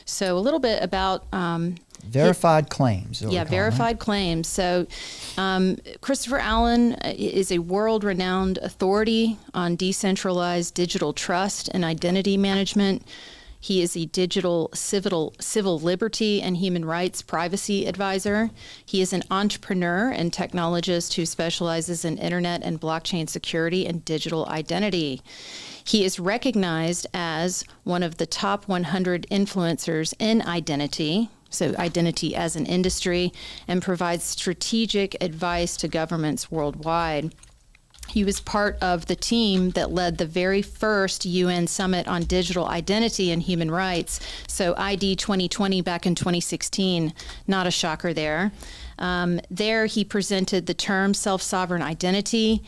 So a little bit about... verified claims. Yeah, verified claims. So Christopher Allen is a world-renowned authority on decentralized digital trust and identity management. He is a digital civil liberty and human rights privacy advisor. He is an entrepreneur and technologist who specializes in internet and blockchain security and digital identity. He is recognized as one of the top 100 influencers in identity, so identity as an industry, and provides strategic advice to governments worldwide. He was part of the team that led the very first UN Summit on Digital Identity and Human Rights, so ID 2020 back in 2016. Not a shocker there. There he presented the term self-sovereign identity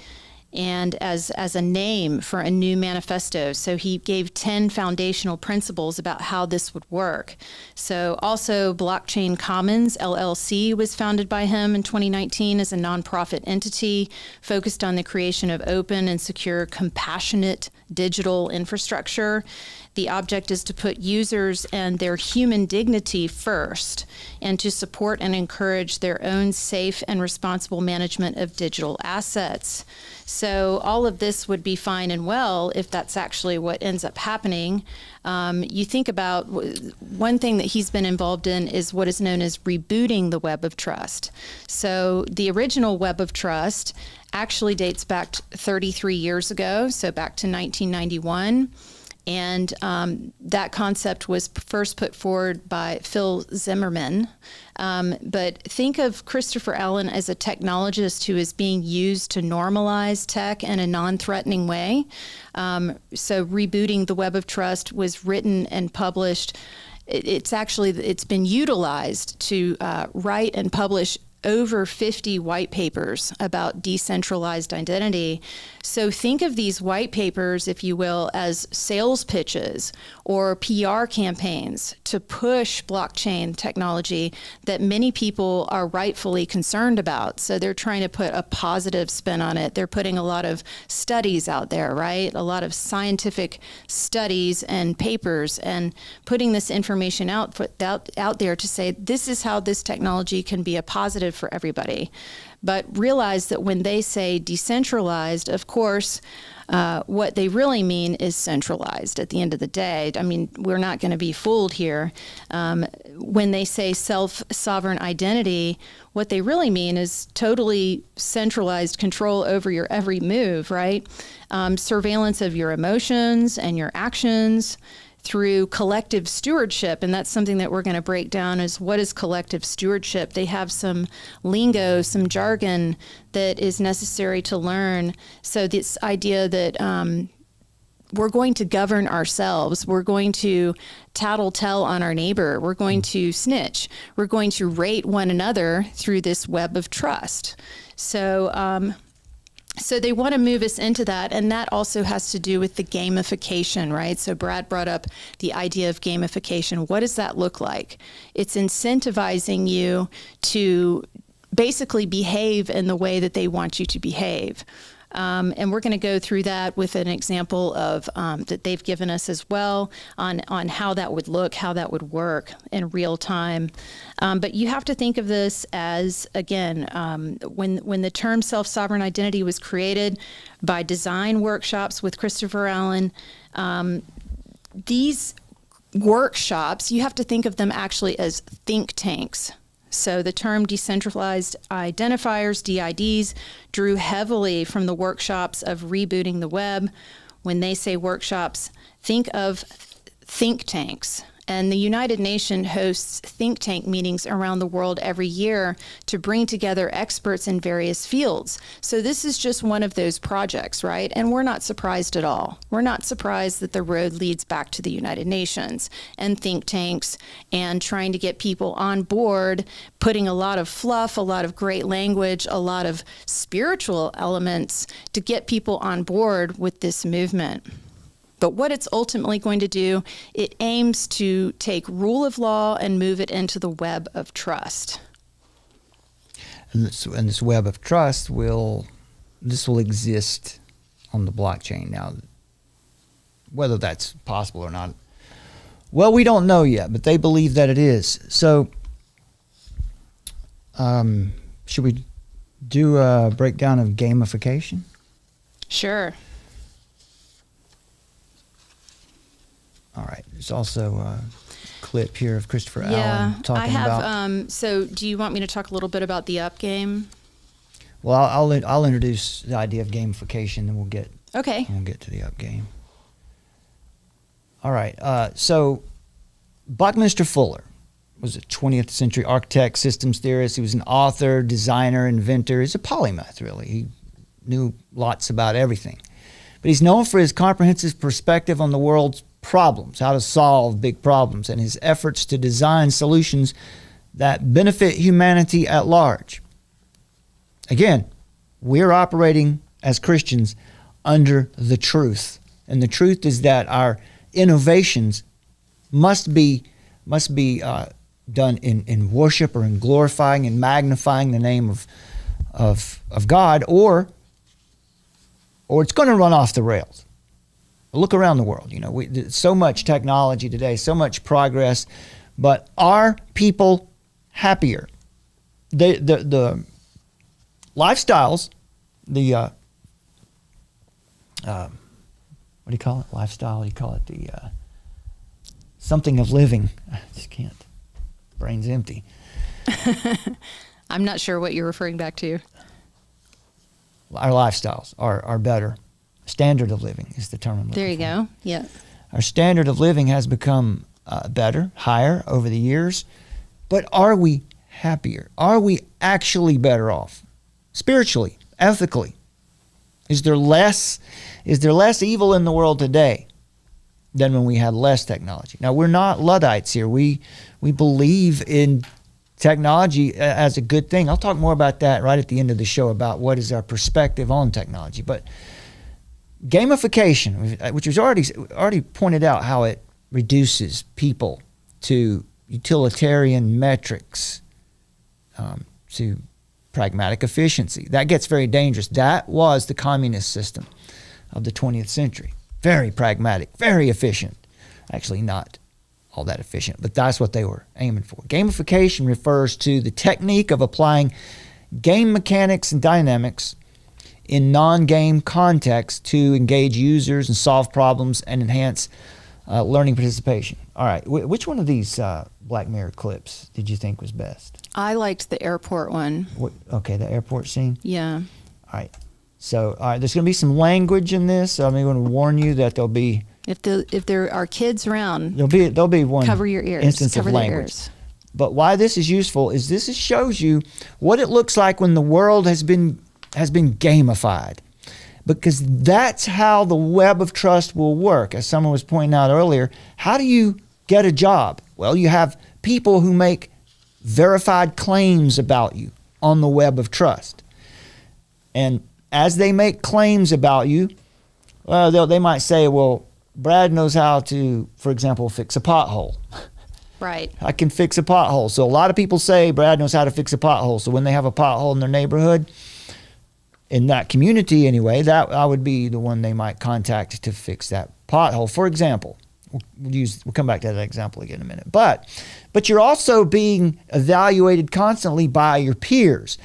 and as a name for a new manifesto. So he gave 10 foundational principles about how this would work. So also Blockchain Commons, LLC, was founded by him in 2019 as a nonprofit entity focused on the creation of open and secure, compassionate digital infrastructure. The object is to put users and their human dignity first and to support and encourage their own safe and responsible management of digital assets. So all of this would be fine and well if that's actually what ends up happening. You think about one thing that he's been involved in is what is known as rebooting the web of trust. So the original web of trust actually dates back 33 years ago, so back to 1991. And that concept was first put forward by Phil Zimmerman. But think of Christopher Allen as a technologist who is being used to normalize tech in a non-threatening way. So rebooting the web of trust was written and published. It's been utilized to write and publish over 50 white papers about decentralized identity. So think of these white papers, if you will, as sales pitches or PR campaigns to push blockchain technology that many people are rightfully concerned about. So they're trying to put a positive spin on it. They're putting a lot of studies out there, right? A lot of scientific studies and papers and putting this information out there to say, this is how this technology can be a positive for everybody. But realize that when they say decentralized, of course, what they really mean is centralized at the end of the day. I mean, we're not going to be fooled here. When they say self-sovereign identity, what they really mean is totally centralized control over your every move, right? Surveillance of your emotions and your actions through collective stewardship, and that's something that we're going to break down is what is collective stewardship. They have some lingo, some jargon that is necessary to learn. So this idea that we're going to govern ourselves, we're going to tattle-tell on our neighbor, we're going to snitch, we're going to rate one another through this web of trust. So they want to move us into that, and that also has to do with the gamification, right? So Brad brought up the idea of gamification. What does that look like? It's incentivizing you to basically behave in the way that they want you to behave. And we're going to go through that with an example of that they've given us as well on how that would look, how that would work in real time. But you have to think of this as, again, when the term self-sovereign identity was created by design workshops with Christopher Allen, these workshops, you have to think of them actually as think tanks. So the term decentralized identifiers, DIDs, drew heavily from the workshops of rebooting the web. When they say workshops, think of think tanks. And the United Nations hosts think tank meetings around the world every year to bring together experts in various fields. So this is just one of those projects, right? And we're not surprised at all. We're not surprised that the road leads back to the United Nations and think tanks and trying to get people on board, putting a lot of fluff, a lot of great language, a lot of spiritual elements to get people on board with this movement. But what it's ultimately going to do, it aims to take rule of law and move it into the web of trust. And this web of trust will exist on the blockchain. Now, whether that's possible or not, well, we don't know yet, but they believe that it is. So, should we do a breakdown of gamification? Sure. All right. There's also a clip here of Christopher Yeah, Allen talking I have. about. So, do you want me to talk a little bit about the up game? Well, I'll introduce the idea of gamification, then we'll get to the up game. All right. So, Buckminster Fuller was a 20th century architect, systems theorist. He was an author, designer, inventor. He's a polymath, really. He knew lots about everything. But he's known for his comprehensive perspective on the world's problems, how to solve big problems, and his efforts to design solutions that benefit humanity at large. Again, we're operating as Christians under the truth. And the truth is that our innovations must be done in worship or in glorifying and magnifying the name of God, or it's going to run off the rails. Look around the world. So much technology today, so much progress, but are people happier? The lifestyles, what do you call it? Lifestyle? You call it the something of living. I just can't. Brain's empty. I'm not sure what you're referring back to. Our lifestyles are better. Standard of living is the term I'm looking for. There you go. Yeah. Our standard of living has become better, higher over the years. But are we happier? Are we actually better off? Spiritually, ethically? Is there less evil in the world today than when we had less technology? Now, we're not Luddites here. We believe in technology as a good thing. I'll talk more about that right at the end of the show, about what is our perspective on technology. But gamification, which was already pointed out how it reduces people to utilitarian metrics, to pragmatic efficiency. That gets very dangerous. That was the communist system of the 20th century. Very pragmatic, very efficient. Actually not all that efficient, but that's what they were aiming for. Gamification refers to the technique of applying game mechanics and dynamics in non-game context to engage users and solve problems and enhance learning participation. All right, which one of these Black Mirror clips did you think was best? I liked the airport one. Okay, the airport scene? Yeah. All right. So, there's going to be some language in this. So I'm going to warn you that there'll be... If there are kids around, there'll be one cover your ears. instance Cover of their language. ears. But why this is useful is this shows you what it looks like when the world has been gamified, because that's how the web of trust will work. As someone was pointing out earlier, how do you get a job? Well, you have people who make verified claims about you on the web of trust. And as they make claims about you, they might say, well, Brad knows how to, for example, fix a pothole. Right. I can fix a pothole. So a lot of people say Brad knows how to fix a pothole. So when they have a pothole in their neighborhood, in that community anyway, that I would be the one they might contact to fix that pothole. For example, we'll come back to that example again in a minute. But you're also being evaluated constantly by your peers.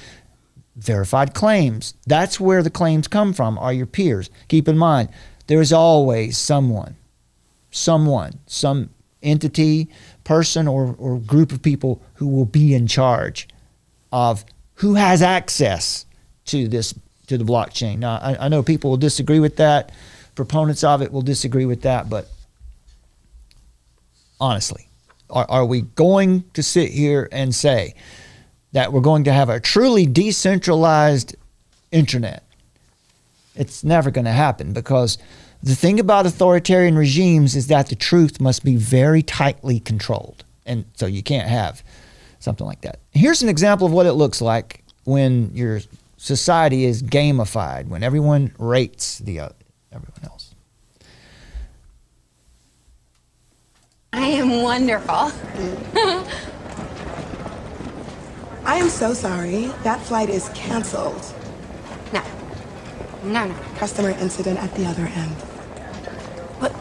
Verified claims. That's where the claims come from, are your peers. Keep in mind, there is always someone, some entity, person, or group of people who will be in charge of who has access to the blockchain. Now, I know people will disagree with that. Proponents of it will disagree with that. But honestly, are we going to sit here and say that we're going to have a truly decentralized internet? It's never going to happen, because the thing about authoritarian regimes is that the truth must be very tightly controlled. And so you can't have something like that. Here's an example of what it looks like when your society is gamified, when everyone rates everyone else. I am wonderful. I am so sorry. That flight is canceled. No. Customer incident at the other end. What?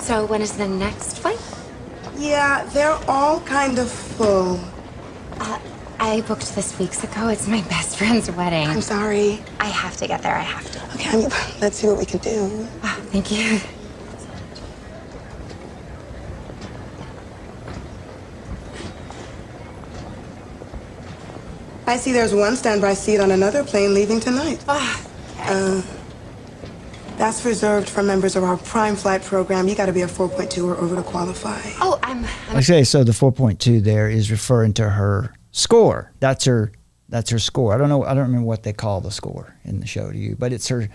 So when is the next flight? Yeah, they're all kind of full. I booked this weeks ago. It's my best friend's wedding. I'm sorry. I have to get there. I have to. Okay, let's see what we can do. Oh, thank you. I see there's one standby seat on another plane leaving tonight. That's reserved for members of our prime flight program. You got to be a 4.2 or over to qualify. Oh, I'm Okay, so the 4.2 there is referring to her score. That's her score. I don't remember what they call the score in the show to you, but it's her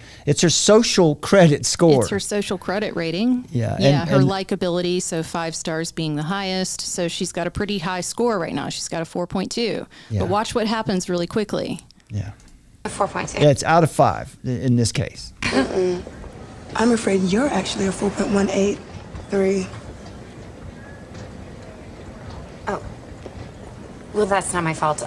social credit score. It's her social credit rating. Yeah. Yeah, and her likability, so 5 stars being the highest. So she's got a pretty high score right now. She's got a 4.2. Yeah. But watch what happens really quickly. Yeah. a 4.2. Yeah, it's out of 5 in this case. I'm afraid you're actually a 4.183. Oh. Well, that's not my fault.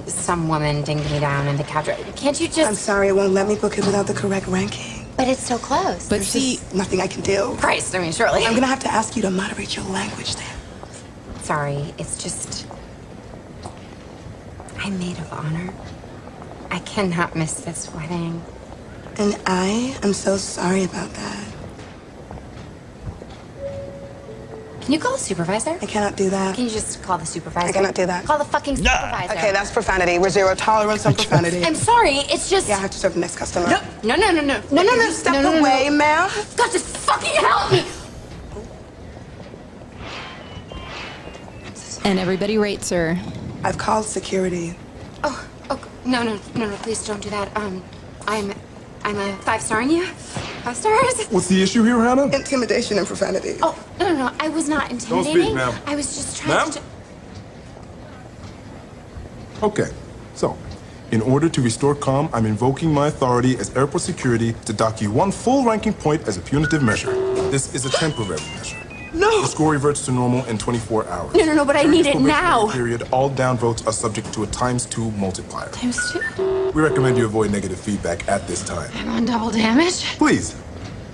Some woman dinged me down in the cab drive. Can't you just... I'm sorry, it won't let me book it without the correct ranking. But it's so close. But There's see, just nothing I can do. Christ, I mean, surely. I'm gonna have to ask you to moderate your language then. Sorry, it's just... I'm maid of honor. I cannot miss this wedding. And I am so sorry about that. Can you call the supervisor? I cannot do that. Can you just call the supervisor? I cannot do that. Call the fucking supervisor. Okay, that's profanity. We're zero tolerance on profanity. I'm sorry, it's just... Yeah, I have to serve the next customer. No. Step away, ma'am. God, just fucking help me! and everybody rates her. I've called security. Oh, no, please don't do that. I'm a 5-starring you. 5 stars? What's the issue here, Hannah? Intimidation and profanity. Oh, no, I was not intimidating. Don't speak, ma'am. I was just trying to... Okay, so, in order to restore calm, I'm invoking my authority as airport security to dock you 1 full ranking point as a punitive measure. This is a temporary measure. No! The score reverts to normal in 24 hours. No, but I During need this it probationary now. Period, all downvotes are subject to a ×2 multiplier. ×2? We recommend you avoid negative feedback at this time. I'm on double damage? Please,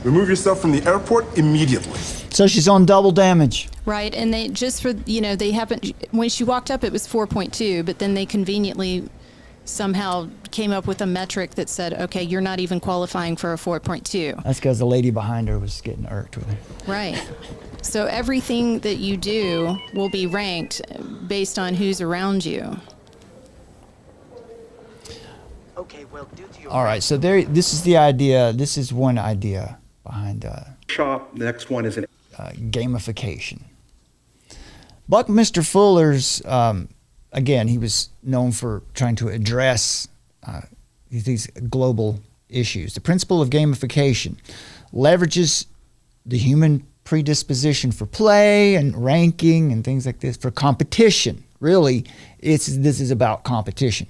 remove yourself from the airport immediately. So she's on double damage. Right, and they just for, they haven't, when she walked up it was 4.2, but then they conveniently somehow came up with a metric that said, okay, you're not even qualifying for a 4.2. That's because the lady behind her was getting irked with her. Right. So everything that you do will be ranked based on who's around you. Okay, well, due to your... All right, so this is the idea. This is one idea behind shop. The next one is an gamification. Buckminster Fuller's, again, he was known for trying to address these global issues. The principle of gamification leverages the human predisposition for play and ranking and things like this for competition. Really, this is about competition.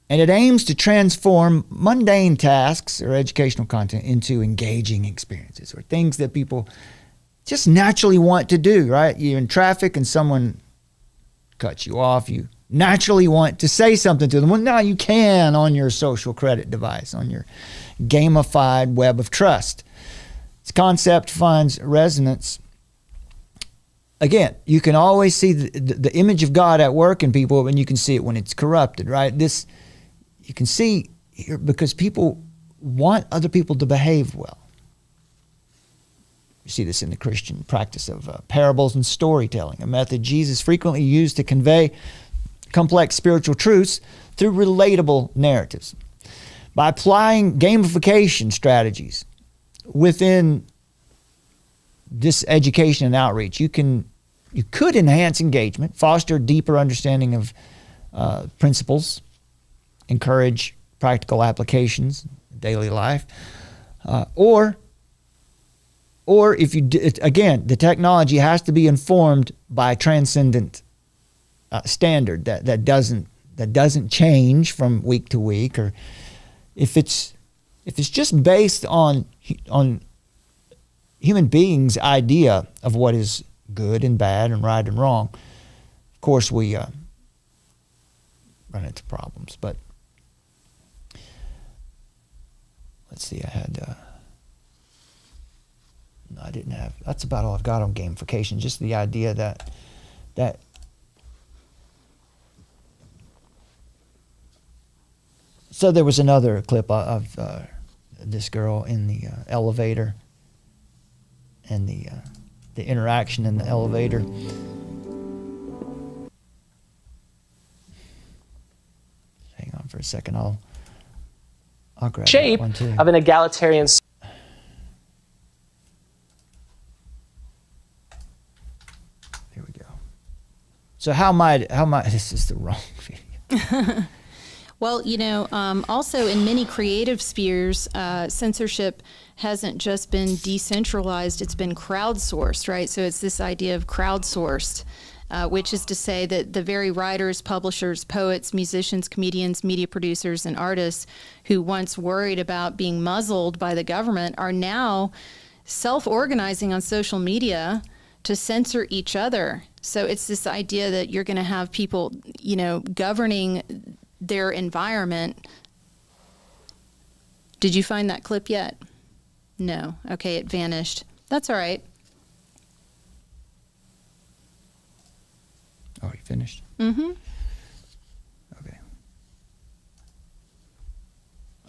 And it aims to transform mundane tasks or educational content into engaging experiences or things that people just naturally want to do, right? You're in traffic and someone cuts you off. You naturally want to say something to them. Well, now you can on your social credit device, on your gamified web of trust. This concept finds resonance. Again, you can always see the image of God at work in people, and you can see it when it's corrupted, right? This you can see here because people want other people to behave well. You see this in the Christian practice of parables and storytelling, a method Jesus frequently used to convey complex spiritual truths through relatable narratives. By applying gamification strategies within this education and outreach, you could enhance engagement, foster deeper understanding of principles, encourage practical applications in daily life, or if you again, the technology has to be informed by transcendent standard that doesn't change from week to week, or if it's just based on human beings' idea of what is good and bad and right and wrong, of course we run into problems. But let's see, I didn't have, that's about all I've got on gamification, just the idea that so there was another clip of this girl in the elevator and the interaction in the elevator. a second. I'll grab shape that one too. of an egalitarian. Here we go. So how might this is the wrong video. Well, also in many creative spheres, censorship hasn't just been decentralized, it's been crowdsourced, right? So it's this idea of crowdsourced, which is to say that the very writers, publishers, poets, musicians, comedians, media producers, and artists who once worried about being muzzled by the government are now self-organizing on social media to censor each other. So it's this idea that you're going to have people, governing their environment. Did you find that clip yet? No. Okay, it vanished. That's all right. Oh, you finished? Mm-hmm. Okay.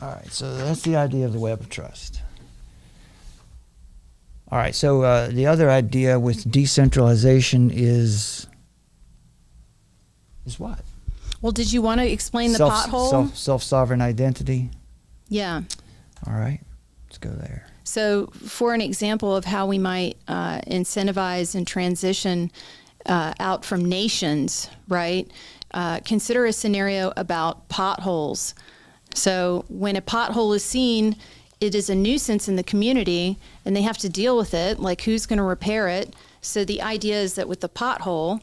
All right, so that's the idea of the web of trust. All right, so the other idea with decentralization is what? Well, did you want to explain the pothole? Self-sovereign identity. Yeah. All right, let's go there. So for an example of how we might incentivize and transition out from nations, right? Consider a scenario about potholes. So when a pothole is seen, it is a nuisance in the community and they have to deal with it, like who's going to repair it? So the idea is that with the pothole,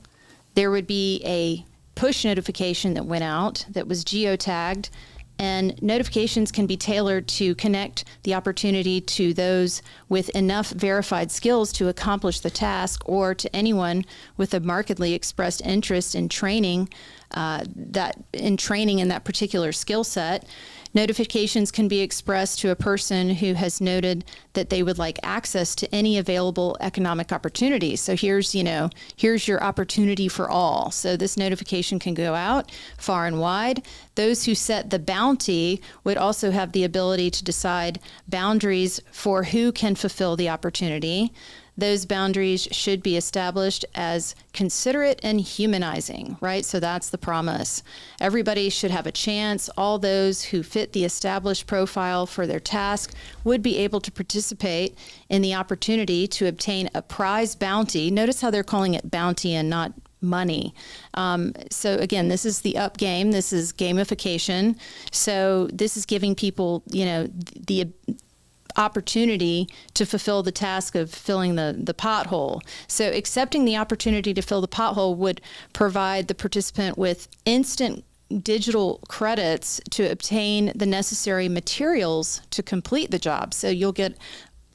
there would be a push notification that went out that was geotagged, and notifications can be tailored to connect the opportunity to those with enough verified skills to accomplish the task, or to anyone with a markedly expressed interest in training in that particular skill set. Notifications can be expressed to a person who has noted that they would like access to any available economic opportunity. So here's your opportunity for all. So this notification can go out far and wide. Those who set the bounty would also have the ability to decide boundaries for who can fulfill the opportunity. Those boundaries should be established as considerate and humanizing, right? So that's the promise. Everybody should have a chance. All those who fit the established profile for their task would be able to participate in the opportunity to obtain a prize bounty. Notice how they're calling it bounty and not money. So again, this is the up game. This is gamification. So this is giving people, the opportunity to fulfill the task of filling the pothole. So accepting the opportunity to fill the pothole would provide the participant with instant digital credits to obtain the necessary materials to complete the job. So you'll get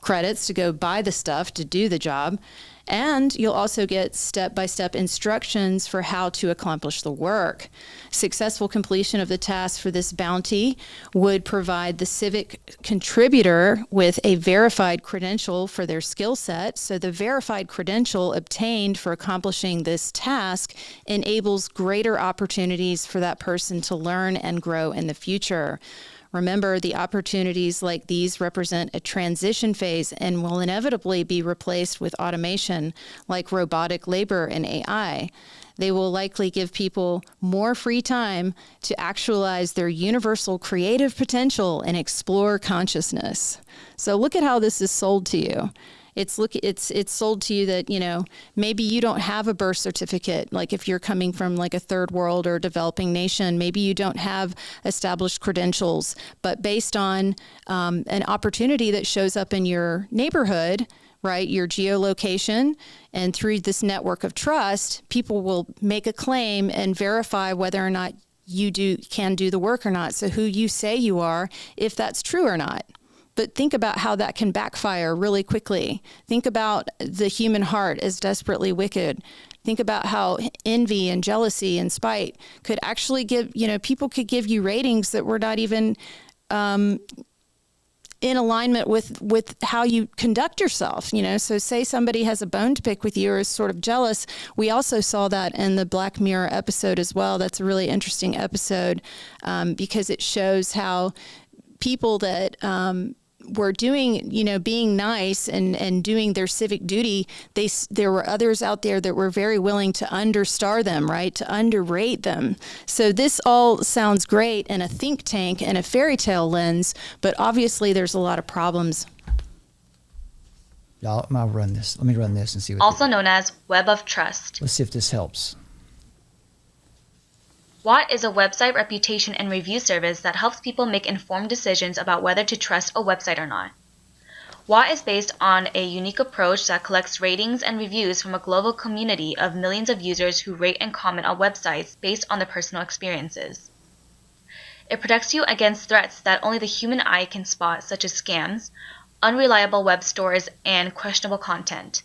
credits to go buy the stuff to do the job. And you'll also get step-by-step instructions for how to accomplish the work. Successful completion of the task for this bounty would provide the civic contributor with a verified credential for their skill set. So the verified credential obtained for accomplishing this task enables greater opportunities for that person to learn and grow in the future. Remember, the opportunities like these represent a transition phase and will inevitably be replaced with automation like robotic labor and AI. They will likely give people more free time to actualize their universal creative potential and explore consciousness. So look at how this is sold to you. It's sold to you that, maybe you don't have a birth certificate. Like if you're coming from like a third world or developing nation, maybe you don't have established credentials, but based on an opportunity that shows up in your neighborhood, right, your geolocation, and through this network of trust, people will make a claim and verify whether or not you can do the work or not. So who you say you are, if that's true or not. But think about how that can backfire really quickly. Think about the human heart as desperately wicked. Think about how envy and jealousy and spite could actually people could give you ratings that were not even in alignment with how you conduct yourself. So say somebody has a bone to pick with you or is sort of jealous. We also saw that in the Black Mirror episode as well. That's a really interesting episode because it shows how people that were doing, being nice and doing their civic duty, there were others out there that were very willing to understar them, right? To underrate them. So this all sounds great in a think tank and a fairy tale lens, but obviously there's a lot of problems. I'll run this. Let me run this and see what. Also known as Web of Trust. Let's see if this helps. WOT is a website reputation and review service that helps people make informed decisions about whether to trust a website or not. WOT is based on a unique approach that collects ratings and reviews from a global community of millions of users who rate and comment on websites based on their personal experiences. It protects you against threats that only the human eye can spot, such as scams, unreliable web stores, and questionable content.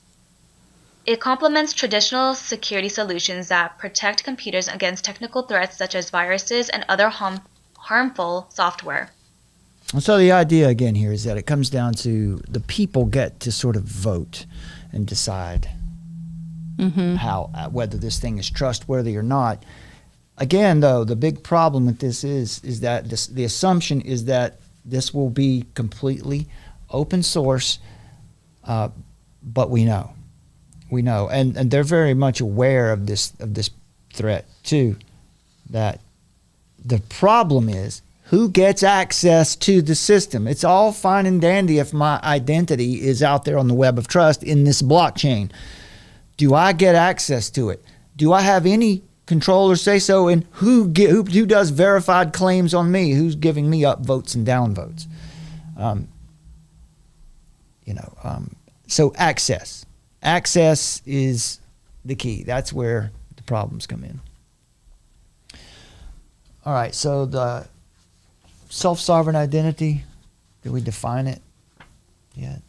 It complements traditional security solutions that protect computers against technical threats such as viruses and other harmful software. And so the idea again here is that it comes down to the people get to sort of vote and decide how whether this thing is trustworthy or not. Again, though, the big problem with this is that the assumption is that this will be completely open source, but we know, and they're very much aware of this threat too. That the problem is who gets access to the system. It's all fine and dandy if my identity is out there on the web of trust in this blockchain. Do I get access to it? Do I have any control or say so in who does verified claims on me? Who's giving me upvotes and downvotes? So access is the key. That's where the problems come in. All right, so the self-sovereign identity, did we define it yet?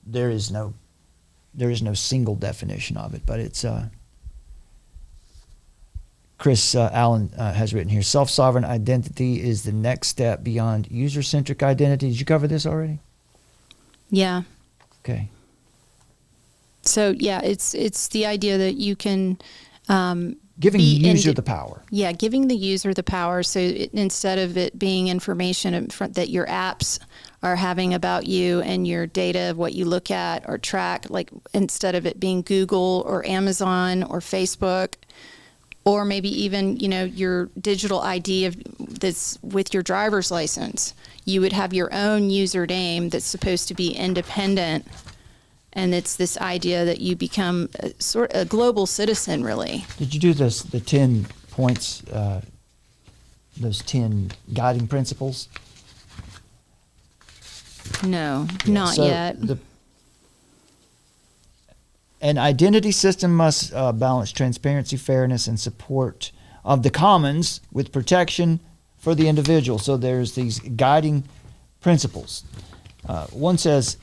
There is no single definition of it, but it's Chris Allen has written here, self-sovereign identity is the next step beyond user-centric identity. Did you cover this already? Yeah. Okay. So yeah, it's the idea that you can giving the user the power. Yeah, giving the user the power. So instead of it being information in front that your apps are having about you and your data of what you look at or track, like instead of it being Google or Amazon or Facebook, or maybe even your digital ID that's with your driver's license, you would have your own username that's supposed to be independent. And it's this idea that you become a global citizen, really. Did you do the 10 points, those 10 guiding principles? No, not yet. An identity system must balance transparency, fairness, and support of the commons with protection for the individual. So there's these guiding principles. One says,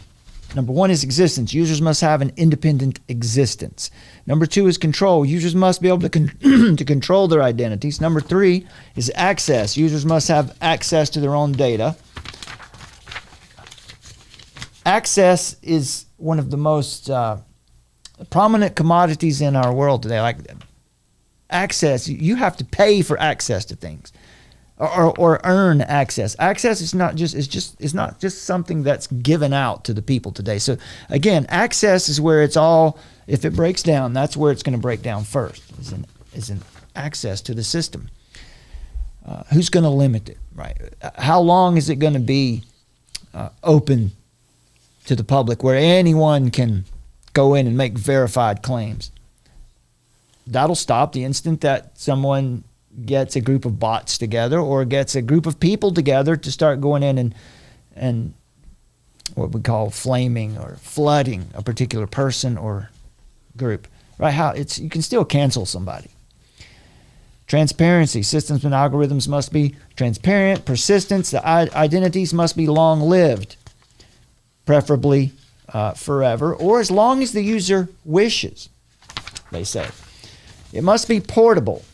number one is existence. Users must have an independent existence. Number two is control. Users must be able to to control their identities. Number three is access. Users must have access to their own data. Access is one of the most prominent commodities in our world today. Like access, you have to pay for access to things. Or earn access. Access is not just something that's given out to the people today. So again, access is where it's all. If it breaks down, that's where it's going to break down first. Is in access to the system. Who's going to limit it? Right? How long is it going to be open to the public, where anyone can go in and make verified claims? That'll stop the instant that someone gets a group of bots together or gets a group of people together to start going in and what we call flaming or flooding a particular person or group. Right? You can still cancel somebody. Transparency. Systems and algorithms must be transparent. Persistence. The identities must be long-lived, preferably forever, or as long as the user wishes, they say. It must be portable.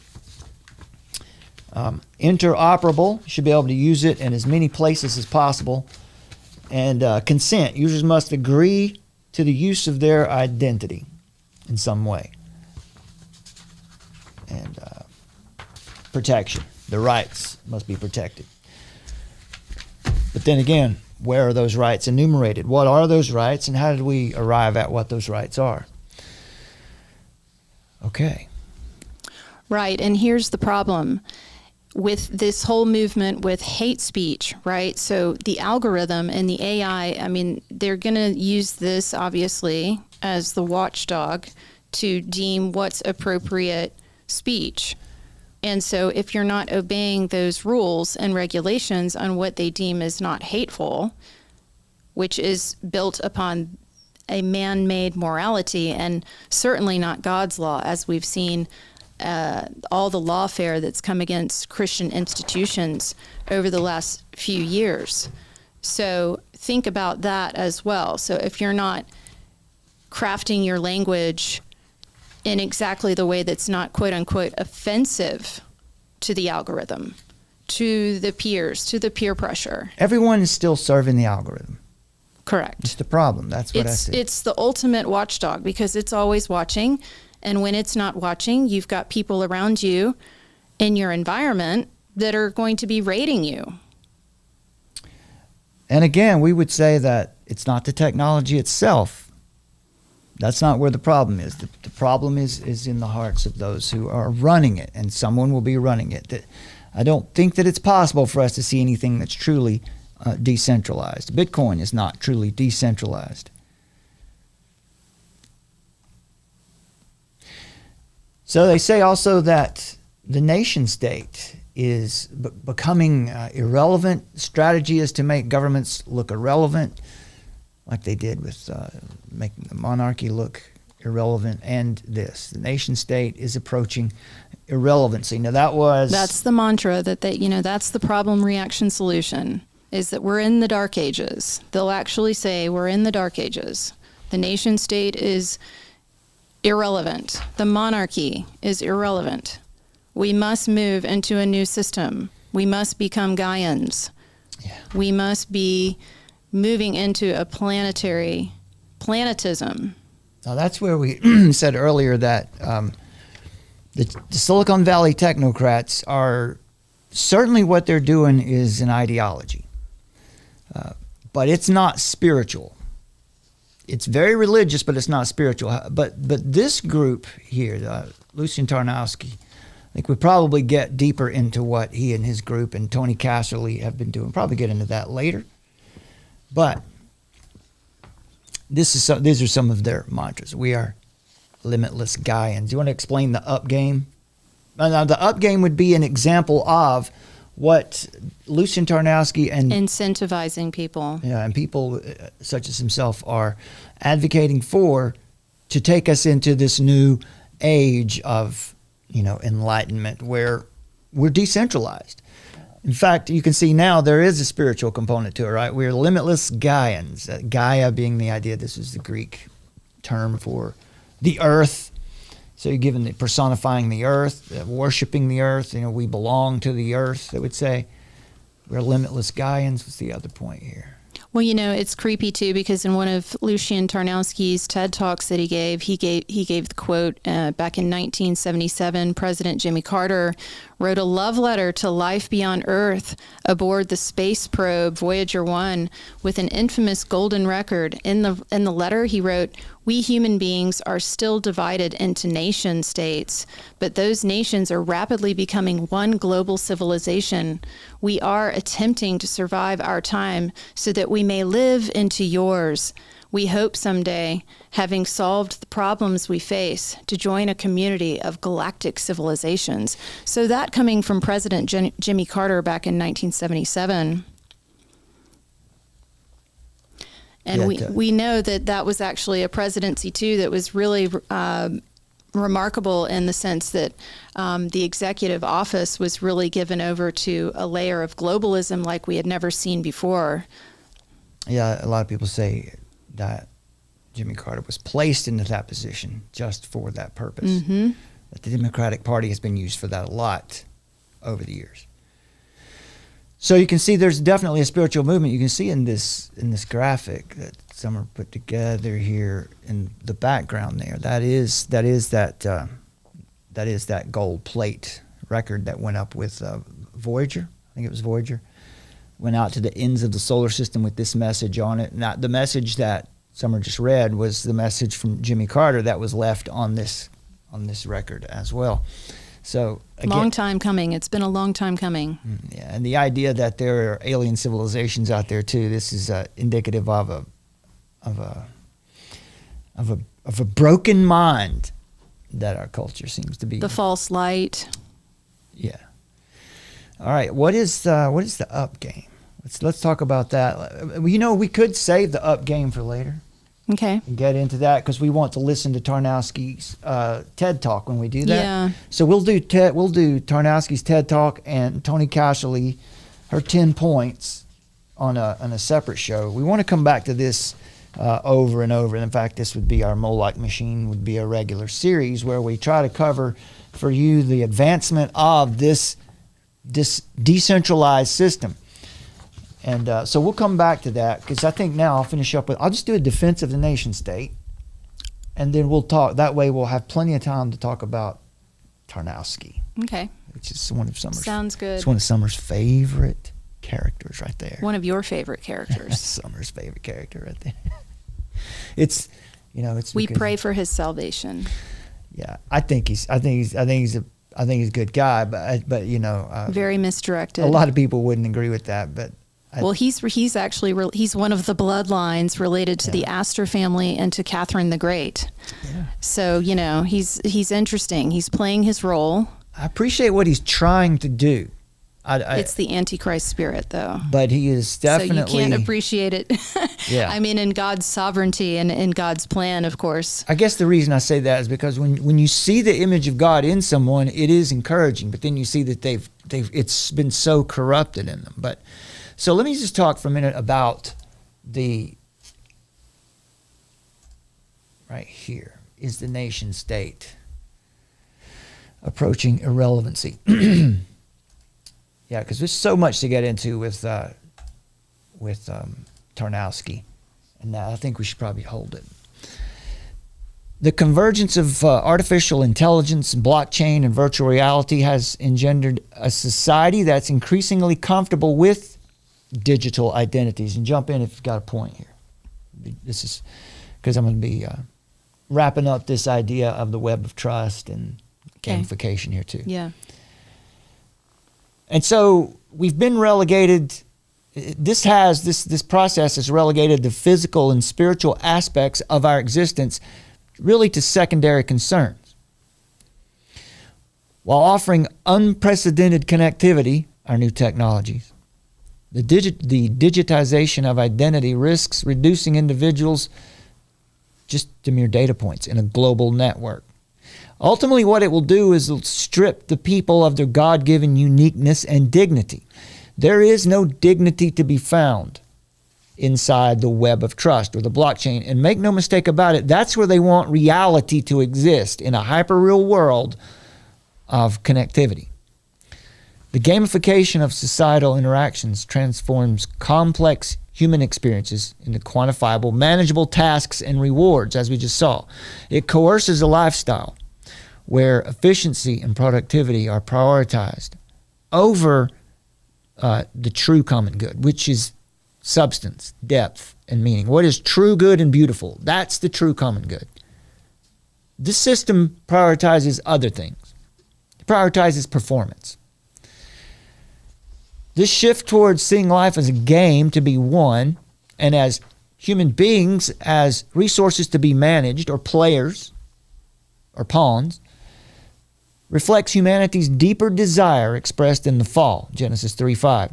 Interoperable, you should be able to use it in as many places as possible. And consent, users must agree to the use of their identity in some way. And protection, the rights must be protected. But then again, where are those rights enumerated? What are those rights, and how did we arrive at what those rights are? Okay. Right, and here's the problem with this whole movement with hate speech, right? So the algorithm and the AI, I mean, they're going to use this, obviously, as the watchdog to deem what's appropriate speech. And so if you're not obeying those rules and regulations on what they deem as not hateful, which is built upon a man-made morality and certainly not God's law, as we've seen all the lawfare that's come against Christian institutions over the last few years. So think about that as well. So if you're not crafting your language in exactly the way that's not quote unquote offensive to the algorithm, to the peers, to the peer pressure. Everyone is still serving the algorithm. Correct. It's the problem. That's what I see. It's the ultimate watchdog because it's always watching. And when it's not watching, you've got people around you in your environment that are going to be rating you. And again, we would say that it's not the technology itself. That's not where the problem is. The problem is in the hearts of those who are running it, and someone will be running it. I don't think that it's possible for us to see anything that's truly decentralized. Bitcoin is not truly decentralized. So they say also that the nation state is becoming irrelevant. Strategy is to make governments look irrelevant, like they did with making the monarchy look irrelevant. And the nation state is approaching irrelevancy. Now that's the mantra that that's the problem reaction solution, is that we're in the dark ages. They'll actually say we're in the dark ages. The nation state is irrelevant. The monarchy is irrelevant. We must move into a new system. We must become Gaians. Yeah. We must be moving into a planetism. Now that's where we said earlier that the Silicon Valley technocrats are certainly, what they're doing is an ideology, but it's not spiritual. It's very religious, but it's not spiritual. But this group here, Lucian Tarnowski, I think we probably get deeper into what he and his group and Tony Casserly have been doing. Probably get into that later. But these are some of their mantras. We are limitless Gaians. You want to explain the up game? Now, the up game would be an example of what Lucian Tarnowski and incentivizing people. Yeah, and people such as himself are advocating for, to take us into this new age of, enlightenment where we're decentralized. In fact, you can see now there is a spiritual component to it, right? We're limitless Gaians. Gaia being the idea, this is the Greek term for the earth. So you're given the personifying the earth, worshiping the earth. We belong to the earth, they would say. We're limitless Gaians. What's the other point here? Well, it's creepy too, because in one of Lucian Tarnowski's TED Talks that he gave the quote back in 1977. President Jimmy Carter wrote a love letter to life beyond Earth aboard the space probe Voyager 1 with an infamous golden record. In the letter, he wrote, "We human beings are still divided into nation states, but those nations are rapidly becoming one global civilization. We are attempting to survive our time so that we may live into yours. We hope someday, having solved the problems we face, to join a community of galactic civilizations." So that coming from President Jimmy Carter back in 1977. And we know that was actually a presidency, too, that was really remarkable in the sense that the executive office was really given over to a layer of globalism like we had never seen before. Yeah, a lot of people say that Jimmy Carter was placed into that position just for that purpose. Mm-hmm. That the Democratic Party has been used for that a lot over the years. So you can see there's definitely a spiritual movement. You can see in this graphic that some are put together here in the background there. That is that gold plate record that went up with Voyager. I think it was Voyager. went out to the ends of the solar system with this message on it. Now, the message that Summer just read was the message from Jimmy Carter that was left on this record as well. So again, long time coming. It's been a long time coming. Yeah, and the idea that there are alien civilizations out there too. This is indicative of a broken mind that our culture seems to be. The false light. Yeah. All right. What is the up game? Let's talk about that. We could save the up game for later. Okay. And get into that because we want to listen to Tarnowski's TED Talk when we do that. Yeah. So we'll do Tarnowski's TED Talk and Toni Cashley, her 10 points on a separate show. We want to come back to this over and over. And in fact, this would be our Moloch Machine would be a regular series where we try to cover for you the advancement of this decentralized system. And so we'll come back to that because I think now I'll finish up with, I'll just do a defense of the nation state and then we'll talk. That way we'll have plenty of time to talk about Tarnowski. Okay. Which is one of Summer's. Sounds good. It's one of Summer's favorite characters right there. One of your favorite characters. Summer's favorite character right there. It's we pray for his salvation. Yeah, I think he's a good guy, but very misdirected. A lot of people wouldn't agree with that, but he's actually he's one of the bloodlines related to the Astor family and to Catherine the Great. Yeah. So he's interesting. He's playing his role. I appreciate what he's trying to do. It's the Antichrist spirit, though. But he is definitely. So you can't appreciate it. Yeah. I mean, in God's sovereignty and in God's plan, of course. I guess the reason I say that is because when you see the image of God in someone, it is encouraging. But then you see that it's been so corrupted in them. But so let me just talk for a minute about right here is the nation state approaching irrelevancy. Yeah, because there's so much to get into with Tarnowski, and I think we should probably hold it. The convergence of artificial intelligence, blockchain, and virtual reality has engendered a society that's increasingly comfortable with digital identities. And jump in if you've got a point here. This is because I'm going to be wrapping up this idea of the web of trust and gamification here too. Yeah. And so we've been relegated. This process has relegated the physical and spiritual aspects of our existence really to secondary concerns. While offering unprecedented connectivity, our new technologies, the digitization of identity risks reducing individuals just to mere data points in a global network. Ultimately, what it will do is it'll strip the people of their God-given uniqueness and dignity. There is no dignity to be found inside the web of trust or the blockchain. And make no mistake about it, that's where they want reality to exist, in a hyper-real world of connectivity. The gamification of societal interactions transforms complex human experiences into quantifiable, manageable tasks and rewards, as we just saw. It coerces a lifestyle where efficiency and productivity are prioritized over the true common good, which is substance, depth, and meaning. What is true, good, and beautiful? That's the true common good. This system prioritizes other things. It prioritizes performance. This shift towards seeing life as a game to be won and as human beings as resources to be managed, or players or pawns, reflects humanity's deeper desire expressed in the fall, Genesis 3:5.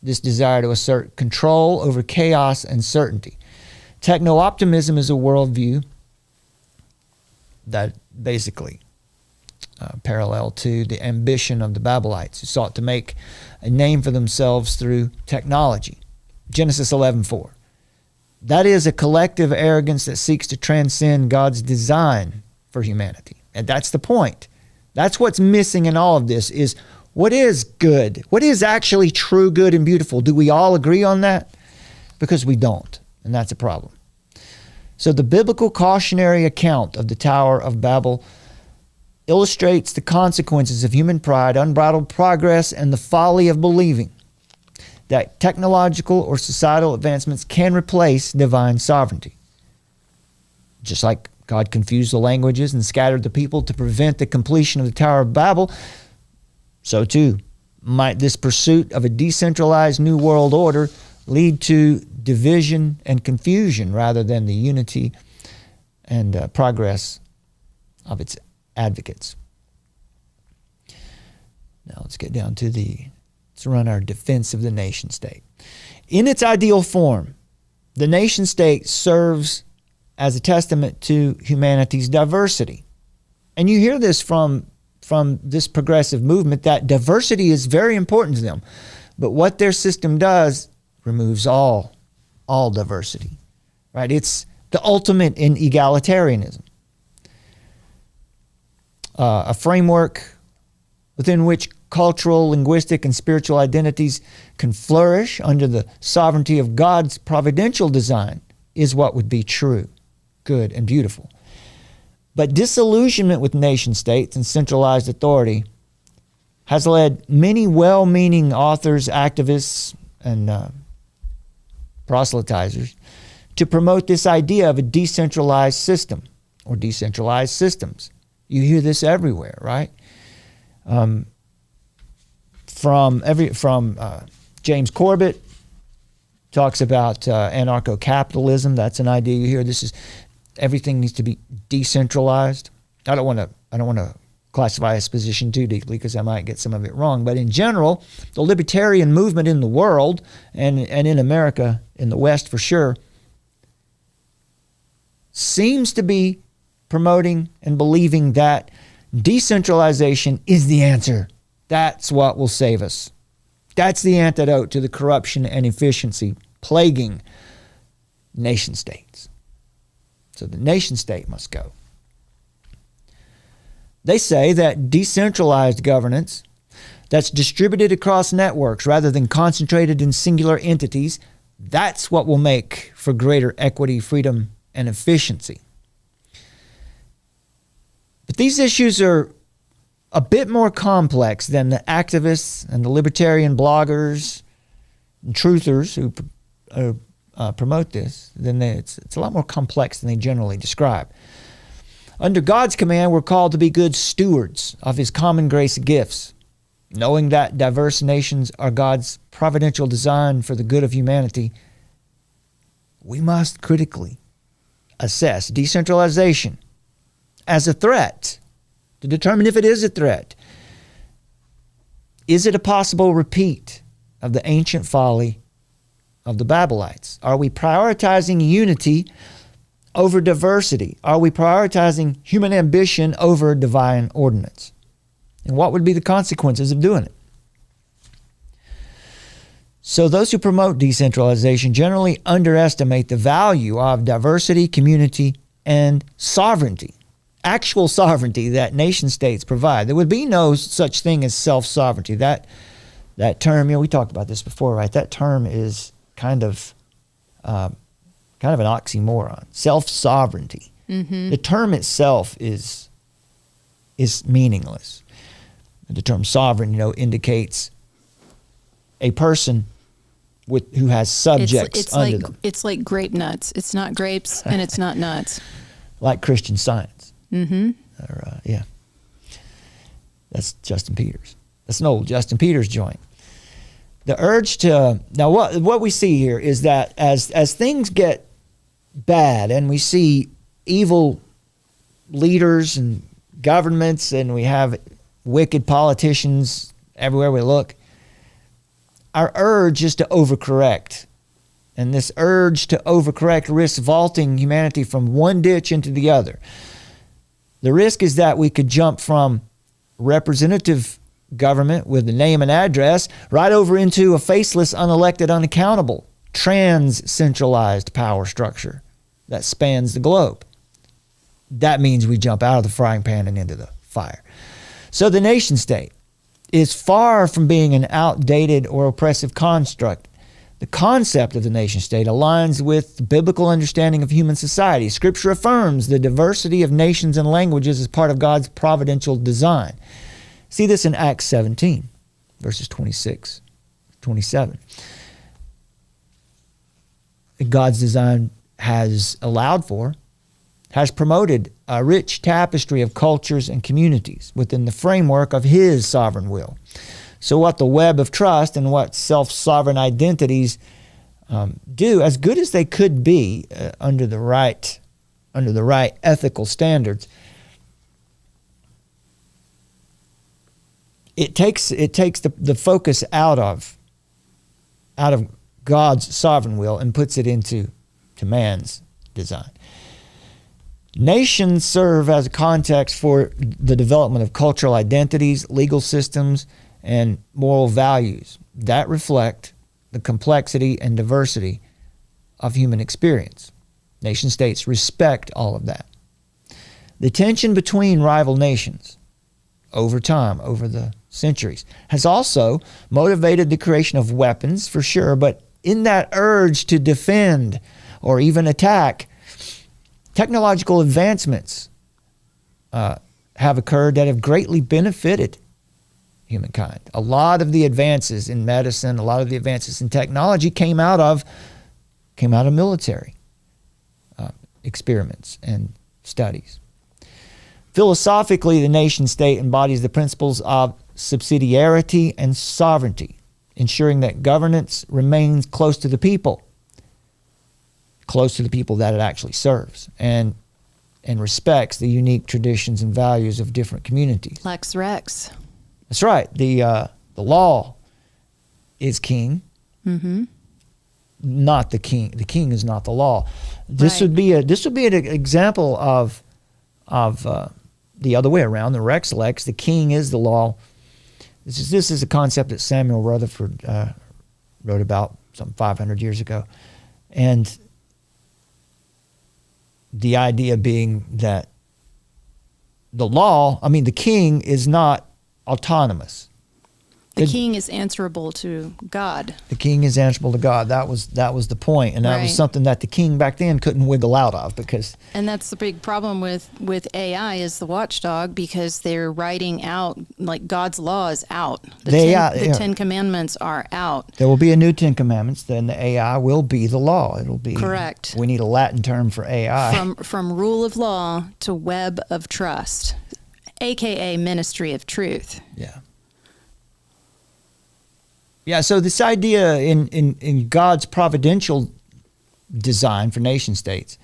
This desire to assert control over chaos and certainty. Techno-optimism is a worldview that basically parallel to the ambition of the Babylonites, who sought to make a name for themselves through technology. Genesis 11:4. That is a collective arrogance that seeks to transcend God's design for humanity. And that's the point. That's what's missing in all of this, is what is good? What is actually true, good, and beautiful? Do we all agree on that? Because we don't, and that's a problem. So the biblical cautionary account of the Tower of Babel illustrates the consequences of human pride, unbridled progress, and the folly of believing. that technological or societal advancements can replace divine sovereignty. Just like God confused the languages and scattered the people to prevent the completion of the Tower of Babel, so too might this pursuit of a decentralized new world order lead to division and confusion rather than the unity and progress of its advocates. Now let's get down to let's run our defense of the nation state. In its ideal form, the nation state serves as a testament to humanity's diversity. And you hear this from this progressive movement, that diversity is very important to them. But what their system does removes all diversity, right? It's the ultimate in egalitarianism. A framework within which cultural, linguistic, and spiritual identities can flourish under the sovereignty of God's providential design is what would be true, good, and beautiful. But disillusionment with nation states and centralized authority has led many well-meaning authors, activists, and proselytizers to promote this idea of a decentralized system or decentralized systems. You hear this everywhere, right? From James Corbett talks about anarcho-capitalism. That's an idea you hear. Everything needs to be decentralized. I don't want to classify his position too deeply because I might get some of it wrong. But in general, the libertarian movement in the world and in America, in the West for sure, seems to be promoting and believing that decentralization is the answer. That's what will save us. That's the antidote to the corruption and efficiency plaguing nation states. So the nation state must go. They say that decentralized governance that's distributed across networks rather than concentrated in singular entities, that's what will make for greater equity, freedom, and efficiency. But these issues are a bit more complex than the activists and the libertarian bloggers and truthers who promote this. It's a lot more complex than they generally describe. Under God's command, we're called to be good stewards of His common grace gifts, knowing that diverse nations are God's providential design for the good of humanity. We must critically assess decentralization as a threat to determine if it is a threat. Is it a possible repeat of the ancient folly of the Babylonites? Are we prioritizing unity over diversity? Are we prioritizing human ambition over divine ordinance? And what would be the consequences of doing it? So those who promote decentralization generally underestimate the value of diversity, community, and sovereignty. Actual sovereignty that nation states provide. There would be no such thing as self-sovereignty. That term, we talked about this before, right? That term is kind of an oxymoron. Self-sovereignty. Mm-hmm. The term itself is meaningless. The term sovereign, indicates a person who has subjects under them. It's like grape nuts. It's not grapes and it's not nuts. Like Christian Science. Mm-hmm. Yeah. That's Justin Peters. That's an old Justin Peters joint. The urge to... Now, what we see here is that as things get bad and we see evil leaders and governments and we have wicked politicians everywhere we look, our urge is to overcorrect. And this urge to overcorrect risks vaulting humanity from one ditch into the other. The risk is that we could jump from representative government with a name and address right over into a faceless, unelected, unaccountable, trans-centralized power structure that spans the globe. That means we jump out of the frying pan and into the fire. So the nation state is far from being an outdated or oppressive construct. The concept of the nation state aligns with the biblical understanding of human society. Scripture affirms the diversity of nations and languages as part of God's providential design. See this in Acts 17, verses 26, 27. God's design has allowed for, has promoted a rich tapestry of cultures and communities within the framework of his sovereign will. So what the web of trust and what self-sovereign identities do, as good as they could be under the right ethical standards, it takes the focus out of God's sovereign will and puts it into man's design. Nations serve as a context for the development of cultural identities, legal systems, and moral values that reflect the complexity and diversity of human experience. Nation states respect all of that. The tension between rival nations over time, over the centuries, has also motivated the creation of weapons, for sure, but in that urge to defend or even attack, technological advancements have occurred that have greatly benefited humankind. A lot of the advances in medicine, a lot of the advances in technology came out of military experiments and studies. Philosophically, the nation state embodies the principles of subsidiarity and sovereignty, ensuring that governance remains close to the people that it actually serves, and respects the unique traditions and values of different communities. Lex Rex. That's right. The law is king, not the king. The king is not the law. This would be an example of the other way around. The Rex Lex, the king is the law. This is a concept that Samuel Rutherford wrote about some 500 years ago, and the idea being that the king is not autonomous. The king is answerable to God. The king is answerable to God. That was the point, and that was something that the king back then couldn't wiggle out of, because. And that's the big problem with AI is the watchdog, because they're writing out, like, God's law is out. The Ten Commandments are out. There will be a new 10 Commandments. Then the AI will be the law. It'll be correct. We need a Latin term for AI. From rule of law to web of trust, aka ministry of truth. Yeah. Yeah, so this idea in God's providential design for nation states,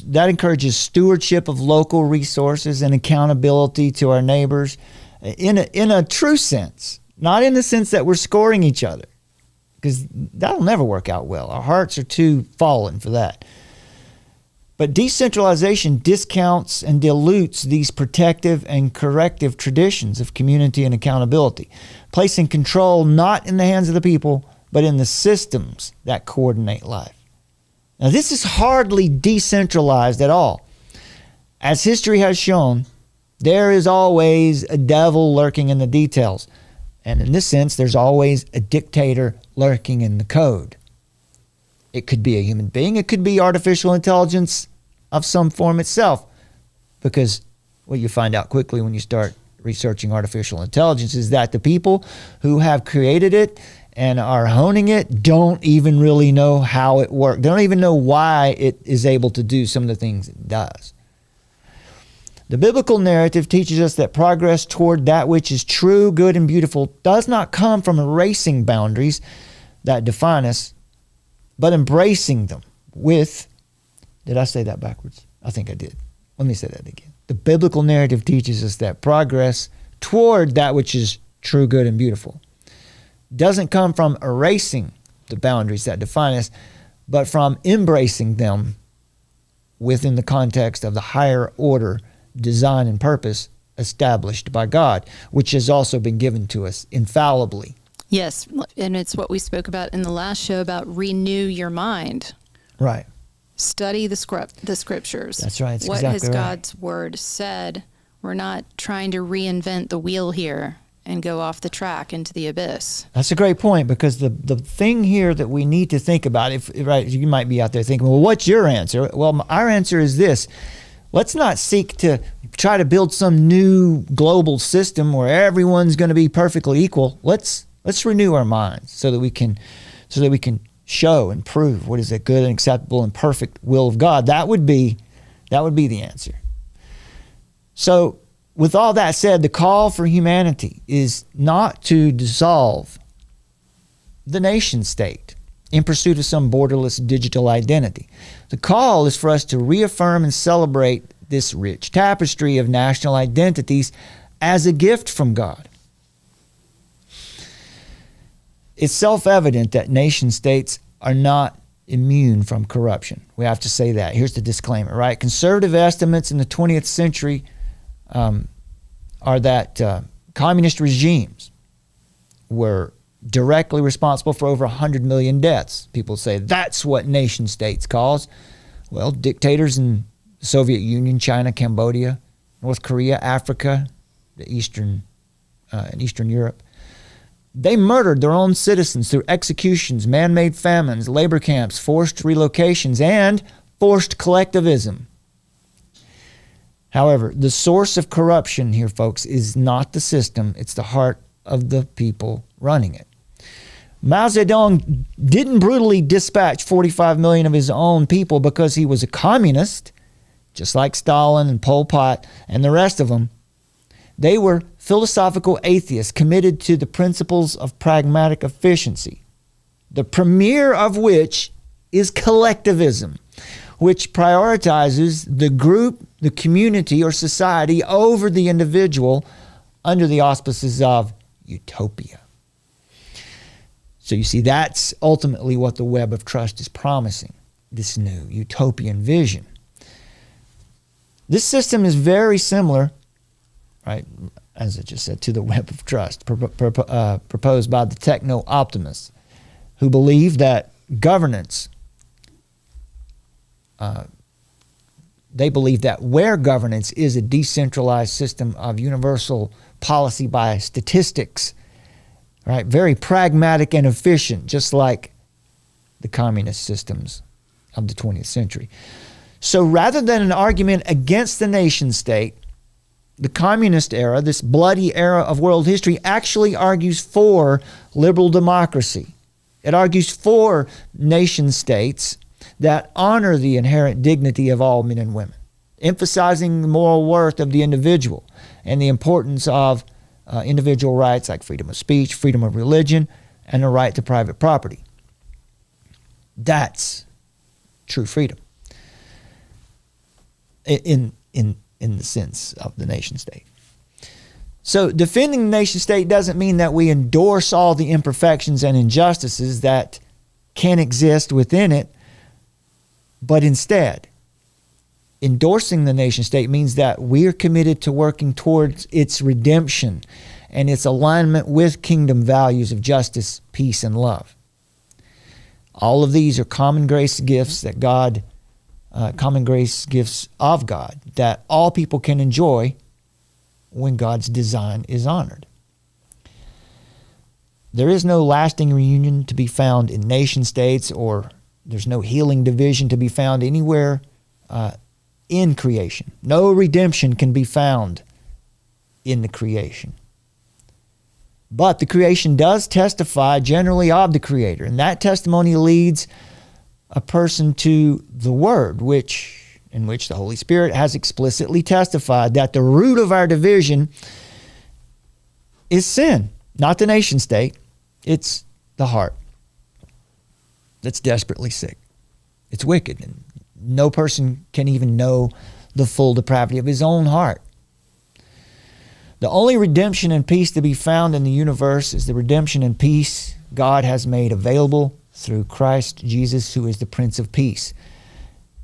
that encourages stewardship of local resources and accountability to our neighbors in a true sense, not in the sense that we're scoring each other, because that'll never work out well. Our hearts are too fallen for that. But decentralization discounts and dilutes these protective and corrective traditions of community and accountability, placing control not in the hands of the people, but in the systems that coordinate life. Now, this is hardly decentralized at all. As history has shown, there is always a devil lurking in the details. And in this sense, there's always a dictator lurking in the code. It could be a human being. It could be artificial intelligence of some form itself. Because what you find out quickly when you start researching artificial intelligence is that the people who have created it and are honing it don't even really know how it works. They don't even know why it is able to do some of the things it does. The biblical narrative teaches us that progress toward that which is true, good, and beautiful does not come from erasing boundaries that define us, but embracing them with, did I say that backwards? I think I did. Let me say that again. The biblical narrative teaches us that progress toward that which is true, good, and beautiful doesn't come from erasing the boundaries that define us, but from embracing them within the context of the higher order design and purpose established by God, which has also been given to us infallibly. Yes, and it's what we spoke about in the last show about renew your mind. Right. Study the scriptures. That's right. That's what exactly has right. God's word said? We're not trying to reinvent the wheel here and go off the track into the abyss. That's a great point, because the thing here that we need to think about, you might be out there thinking, well, what's your answer? Well, our answer is this. Let's not seek to try to build some new global system where everyone's going to be perfectly equal. Let's renew our minds so that we can show and prove what is a good and acceptable and perfect will of God. That would be the answer. So with all that said, the call for humanity is not to dissolve the nation state in pursuit of some borderless digital identity. The call is for us to reaffirm and celebrate this rich tapestry of national identities as a gift from God. It's self-evident that nation states are not immune from corruption. We have to say that. Here's the disclaimer, right? Conservative estimates in the 20th century are that communist regimes were directly responsible for over 100 million deaths. People say that's what nation states cause. Well, dictators in the Soviet Union, China, Cambodia, North Korea, Africa, Eastern Europe, they murdered their own citizens through executions, man-made famines, labor camps, forced relocations, and forced collectivism. However, the source of corruption here, folks, is not the system. It's the heart of the people running it. Mao Zedong didn't brutally dispatch 45 million of his own people because he was a communist, just like Stalin and Pol Pot and the rest of them. They were philosophical atheists committed to the principles of pragmatic efficiency, the premier of which is collectivism, which prioritizes the group, the community, or society over the individual under the auspices of utopia. So you see, that's ultimately what the web of trust is promising, this new utopian vision. This system is very similar, right, as I just said, to the web of trust proposed by the Techno-optimists, who believe that governance, they believe that where governance is a decentralized system of universal policy by statistics, right, very pragmatic and efficient, just like the communist systems of the 20th century. So rather than an argument against the nation state, the communist era, this bloody era of world history, actually argues for liberal democracy. It argues for nation states that honor the inherent dignity of all men and women, emphasizing the moral worth of the individual and the importance of individual rights like freedom of speech, freedom of religion, and the right to private property. That's true freedom in the sense of the nation state. So defending the nation state doesn't mean that we endorse all the imperfections and injustices that can exist within it, but instead, endorsing the nation state means that we're committed to working towards its redemption and its alignment with kingdom values of justice, peace, and love. All of these are common grace gifts that God, common grace gifts of God that all people can enjoy when God's design is honored. There is no lasting reunion to be found in nation states, or there's no healing division to be found anywhere in creation. No redemption can be found in the creation. But the creation does testify generally of the Creator, and that testimony leads a person to the Word, in which the Holy Spirit has explicitly testified that the root of our division is sin, not the nation state. It's the heart that's desperately sick. It's wicked, and no person can even know the full depravity of his own heart. The only redemption and peace to be found in the universe is the redemption and peace God has made available through Christ Jesus, who is the Prince of Peace.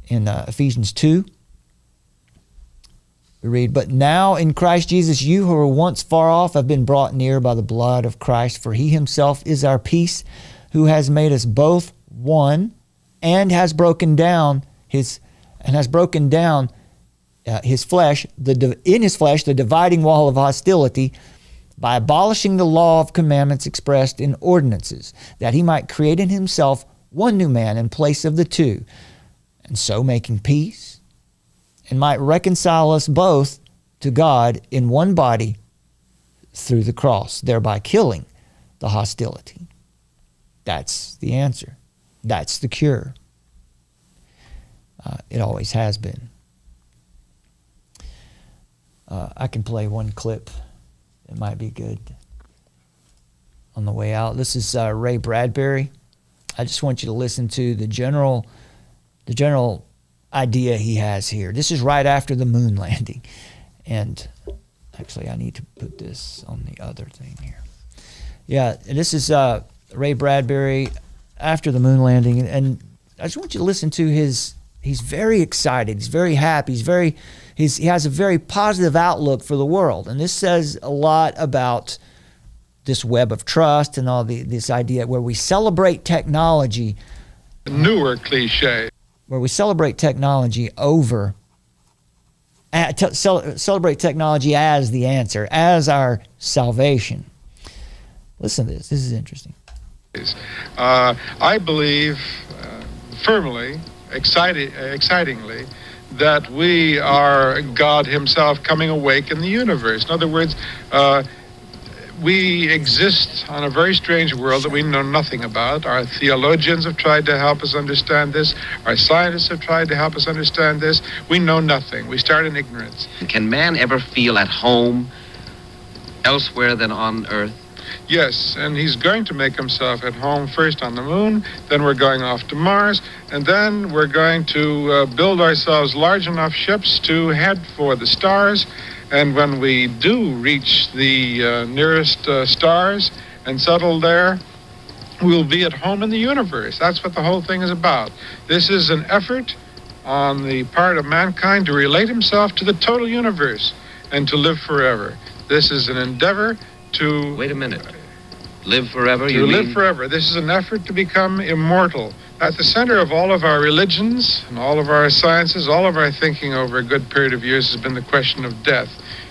In Ephesians 2, we read, "But now in Christ Jesus, you who were once far off have been brought near by the blood of Christ, for he himself is our peace, who has made us both one and has broken down his flesh, in his flesh, the dividing wall of hostility, by abolishing the law of commandments expressed in ordinances, that he might create in himself one new man in place of the two, and so making peace, and might reconcile us both to God in one body through the cross, thereby killing the hostility." That's the answer. That's the cure. It always has been. I can play one clip. It might be good on the way out. This is Ray Bradbury. I just want you to listen to the general idea he has here. This is right after the moon landing. And actually, I need to put this on the other thing here. Yeah, this is Ray Bradbury after the moon landing. And I just want you to listen to his, he's very excited. He's very happy. He has a very positive outlook for the world. And this says a lot about this web of trust and all this idea where we celebrate technology. Newer cliche. Where we celebrate technology over, celebrate technology as the answer, as our salvation. Listen to this. This is interesting. I believe firmly, excitingly, that we are God himself coming awake in the universe. In other words, we exist on a very strange world that we know nothing about. Our theologians have tried to help us understand this. Our scientists have tried to help us understand this. We know nothing. We start in ignorance. Can man ever feel at home elsewhere than on Earth? Yes, and he's going to make himself at home first on the moon, then we're going off to Mars, and then we're going to build ourselves large enough ships to head for the stars. And when we do reach the nearest stars and settle there, we'll be at home in the universe. That's what the whole thing is about. This is an effort on the part of mankind to relate himself to the total universe and to live forever. This is an endeavor to... Wait a minute. Live forever, you mean? To live forever. This is an effort to become immortal. At the center of all of our religions and all of our sciences, all of our thinking over a good period of years has been the question of death.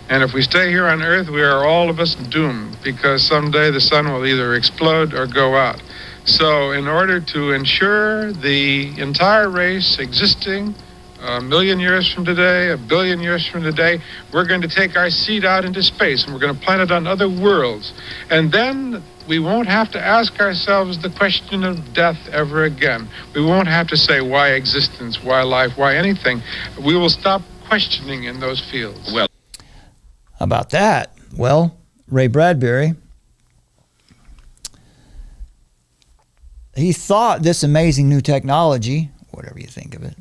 And if we stay here on Earth, we are all of us doomed, because someday the sun will either explode or go out. So in order to ensure the entire race existing a million years from today, 1 billion years from today, we're going to take our seed out into space and we're going to plant it on other worlds. And then we won't have to ask ourselves the question of death ever again. We won't have to say why existence, why life, why anything. We will stop questioning in those fields. Well, how about that? Well, Ray Bradbury, he thought this amazing new technology, whatever you think of it,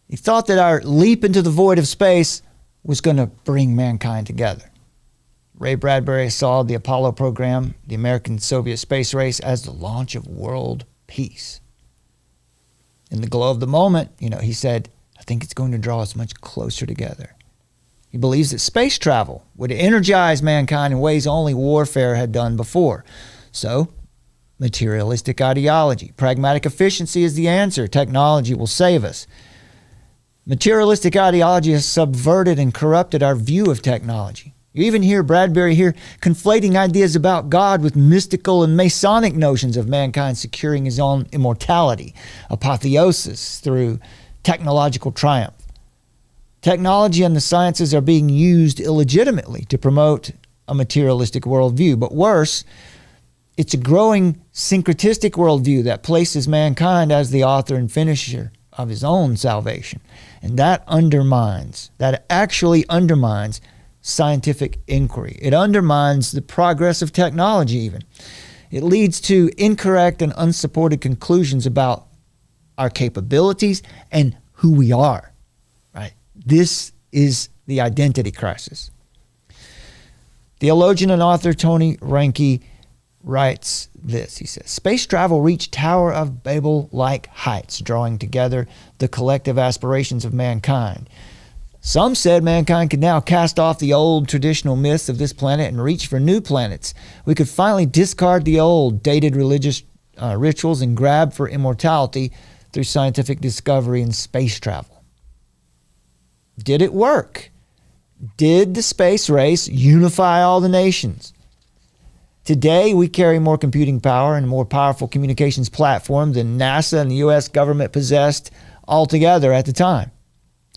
he thought that our leap into the void of space was going to bring mankind together. Ray Bradbury saw the Apollo program, the American-Soviet space race, as the launch of world peace. In the glow of the moment, he said, I think it's going to draw us much closer together. He believes that space travel would energize mankind in ways only warfare had done before. So, materialistic ideology, pragmatic efficiency is the answer. Technology will save us. Materialistic ideology has subverted and corrupted our view of technology. You even hear Bradbury here conflating ideas about God with mystical and Masonic notions of mankind securing his own immortality, apotheosis through technological triumph. Technology and the sciences are being used illegitimately to promote a materialistic worldview. But worse, it's a growing syncretistic worldview that places mankind as the author and finisher of his own salvation. And that actually undermines scientific inquiry. It undermines the progress of technology even. It leads to incorrect and unsupported conclusions about our capabilities and who we are. Right? This is the identity crisis. Theologian and author Tony Reinke writes this. He says, space travel reached Tower of Babel-like heights, drawing together the collective aspirations of mankind. Some said mankind could now cast off the old traditional myths of this planet and reach for new planets. We could finally discard the old dated religious rituals and grab for immortality through scientific discovery and space travel. Did it work? Did the space race unify all the nations? Today, we carry more computing power and a more powerful communications platform than NASA and the U.S. government possessed altogether at the time.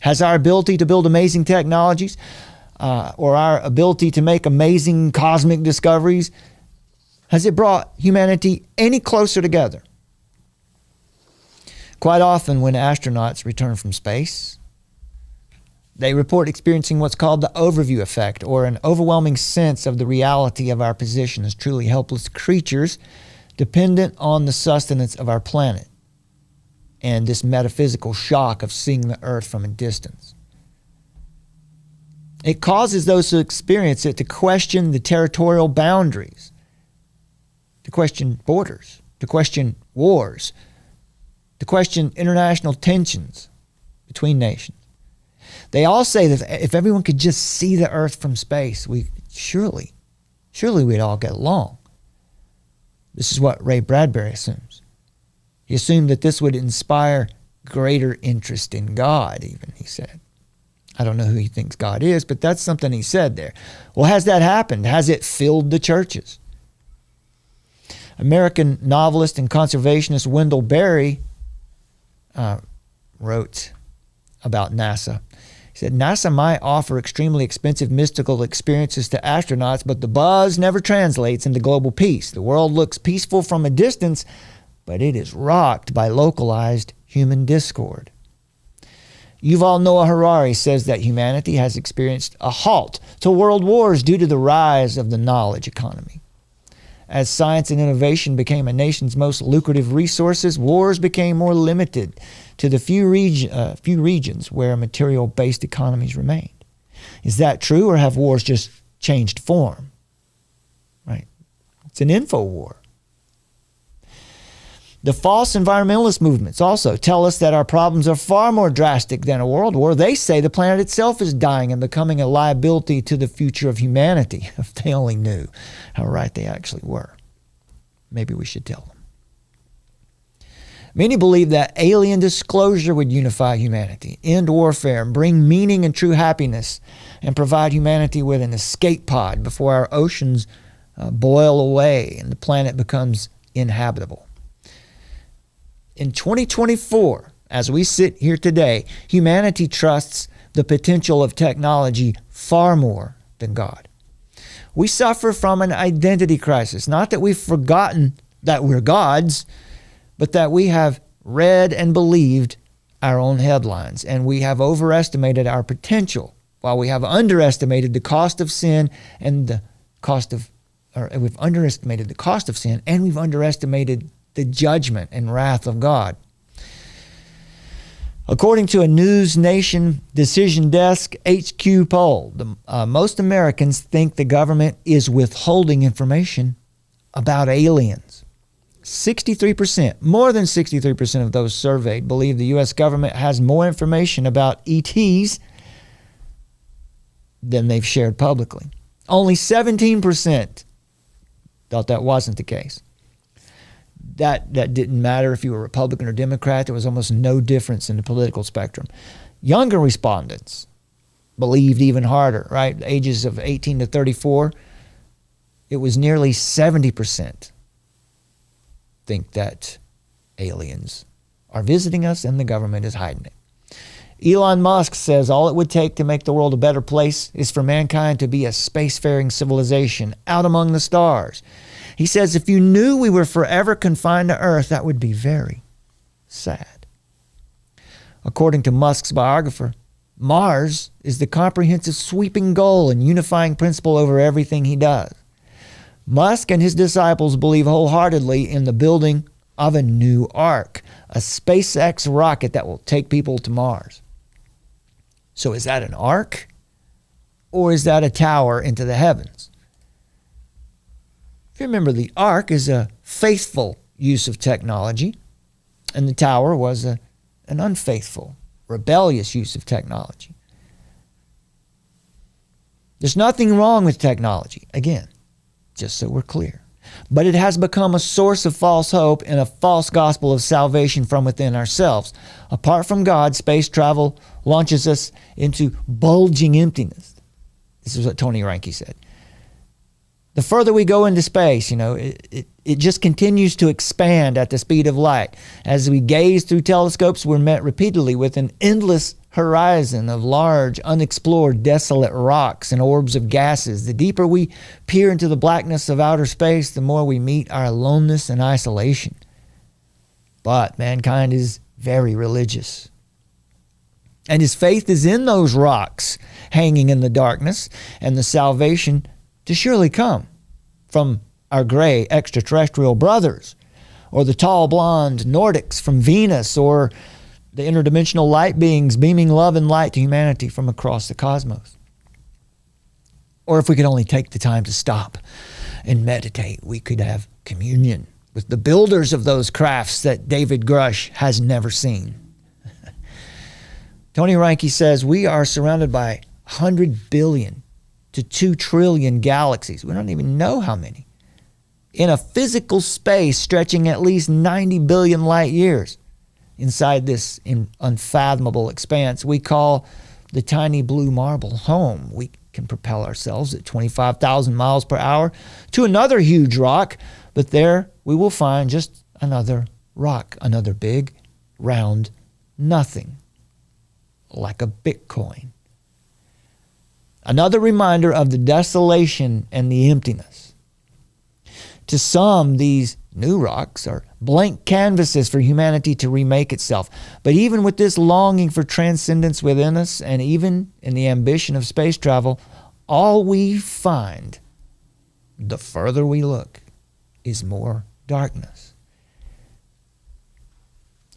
Has our ability to build amazing technologies or our ability to make amazing cosmic discoveries, has it brought humanity any closer together? Quite often when astronauts return from space, they report experiencing what's called the overview effect, or an overwhelming sense of the reality of our position as truly helpless creatures dependent on the sustenance of our planet, and this metaphysical shock of seeing the Earth from a distance. It causes those who experience it to question the territorial boundaries, to question borders, to question wars, to question international tensions between nations. They all say that if everyone could just see the Earth from space, surely we'd all get along. This is what Ray Bradbury assumes. He assumed that this would inspire greater interest in God, even, he said. I don't know who he thinks God is, but that's something he said there. Well, has that happened? Has it filled the churches? American novelist and conservationist Wendell Berry wrote about NASA. He said, NASA might offer extremely expensive mystical experiences to astronauts, but the buzz never translates into global peace. The world looks peaceful from a distance, but it is rocked by localized human discord. Yuval Noah Harari says that humanity has experienced a halt to world wars due to the rise of the knowledge economy. As science and innovation became a nation's most lucrative resources, wars became more limited to the few regions where material-based economies remained. Is that true, or have wars just changed form? Right? It's an info war. The false environmentalist movements also tell us that our problems are far more drastic than a world war. They say the planet itself is dying and becoming a liability to the future of humanity. If they only knew how right they actually were. Maybe we should tell them. Many believe that alien disclosure would unify humanity, end warfare, and bring meaning and true happiness, and provide humanity with an escape pod before our oceans boil away and the planet becomes inhabitable. In 2024, as we sit here today, humanity trusts the potential of technology far more than God. We suffer from an identity crisis, not that we've forgotten that we're gods, but that we have read and believed our own headlines, and we have overestimated our potential, while we have underestimated the cost of sin and we've underestimated the cost of sin, and we've underestimated the judgment and wrath of God. According to a News Nation Decision Desk HQ poll, most Americans think the government is withholding information about aliens. 63%, more than 63% of those surveyed believe the U.S. government has more information about ETs than they've shared publicly. Only 17% thought that wasn't the case. That didn't matter if you were Republican or Democrat. There was almost no difference in the political spectrum. Younger respondents believed even harder, right? Ages of 18 to 34, it was nearly 70% think that aliens are visiting us and the government is hiding it. Elon Musk says all it would take to make the world a better place is for mankind to be a spacefaring civilization out among the stars. He says if you knew we were forever confined to Earth, that would be very sad. According to Musk's biographer, Mars is the comprehensive sweeping goal and unifying principle over everything he does. Musk and his disciples believe wholeheartedly in the building of a new ark, a SpaceX rocket that will take people to Mars. So is that an ark, or is that a tower into the heavens? If you remember, the ark is a faithful use of technology, and the tower was an unfaithful, rebellious use of technology. There's nothing wrong with technology, again, just so we're clear. But it has become a source of false hope and a false gospel of salvation from within ourselves. Apart from God, space travel launches us into bulging emptiness. This is what Tony Reinke said. The further we go into space, it just continues to expand at the speed of light. As we gaze through telescopes, we're met repeatedly with an endless horizon of large, unexplored, desolate rocks and orbs of gases. The deeper we peer into the blackness of outer space, the more we meet our aloneness and isolation. But mankind is very religious. And his faith is in those rocks hanging in the darkness, and the salvation to surely come from our gray extraterrestrial brothers, or the tall blonde Nordics from Venus, or the interdimensional light beings beaming love and light to humanity from across the cosmos. Or if we could only take the time to stop and meditate, we could have communion with the builders of those crafts that David Grush has never seen. Tony Reinke says we are surrounded by 100 billion to 2 trillion galaxies. We don't even know how many. In a physical space stretching at least 90 billion light years. Inside this unfathomable expanse we call the tiny blue marble home. We can propel ourselves at 25,000 miles per hour to another huge rock, but there we will find just another rock, another big, round nothing, like a Bitcoin. Another reminder of the desolation and the emptiness. To some, these new rocks are blank canvases for humanity to remake itself. But even with this longing for transcendence within us, and even in the ambition of space travel, all we find, the further we look, is more darkness.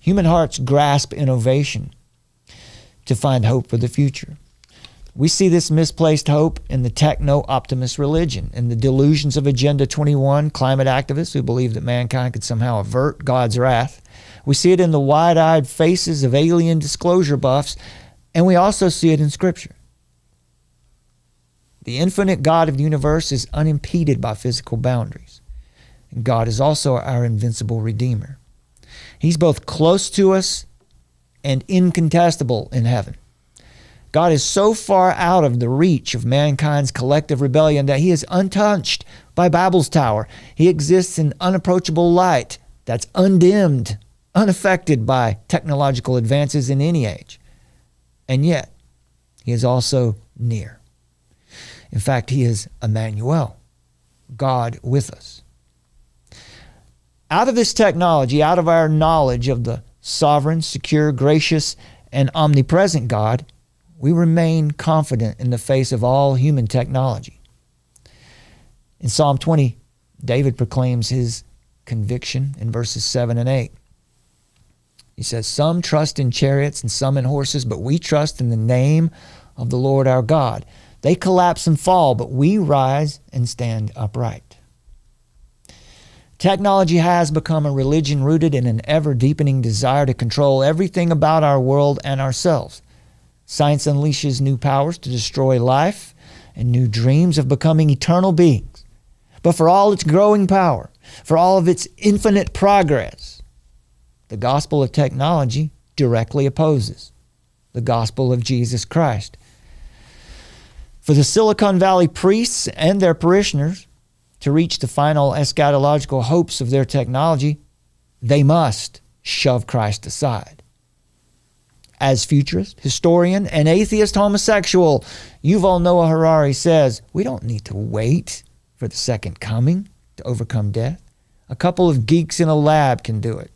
Human hearts grasp innovation to find hope for the future. We see this misplaced hope in the techno-optimist religion, in the delusions of Agenda 21 climate activists who believe that mankind could somehow avert God's wrath. We see it in the wide-eyed faces of alien disclosure buffs, and we also see it in Scripture. The infinite God of the universe is unimpeded by physical boundaries. And God is also our invincible Redeemer. He's both close to us and incontestable in heaven. God is so far out of the reach of mankind's collective rebellion that he is untouched by Babel's tower. He exists in unapproachable light that's undimmed, unaffected by technological advances in any age. And yet, he is also near. In fact, he is Emmanuel, God with us. Out of this technology, out of our knowledge of the sovereign, secure, gracious, and omnipresent God, we remain confident in the face of all human technology. In Psalm 20, David proclaims his conviction in verses 7 and 8. He says, "Some trust in chariots and some in horses, but we trust in the name of the Lord our God. They collapse and fall, but we rise and stand upright." Technology has become a religion rooted in an ever-deepening desire to control everything about our world and ourselves. Science unleashes new powers to destroy life and new dreams of becoming eternal beings. But for all its growing power, for all of its infinite progress, the gospel of technology directly opposes the gospel of Jesus Christ. For the Silicon Valley priests and their parishioners to reach the final eschatological hopes of their technology, they must shove Christ aside. As futurist, historian, and atheist homosexual, Yuval Noah Harari says, we don't need to wait for the second coming to overcome death. A couple of geeks in a lab can do it.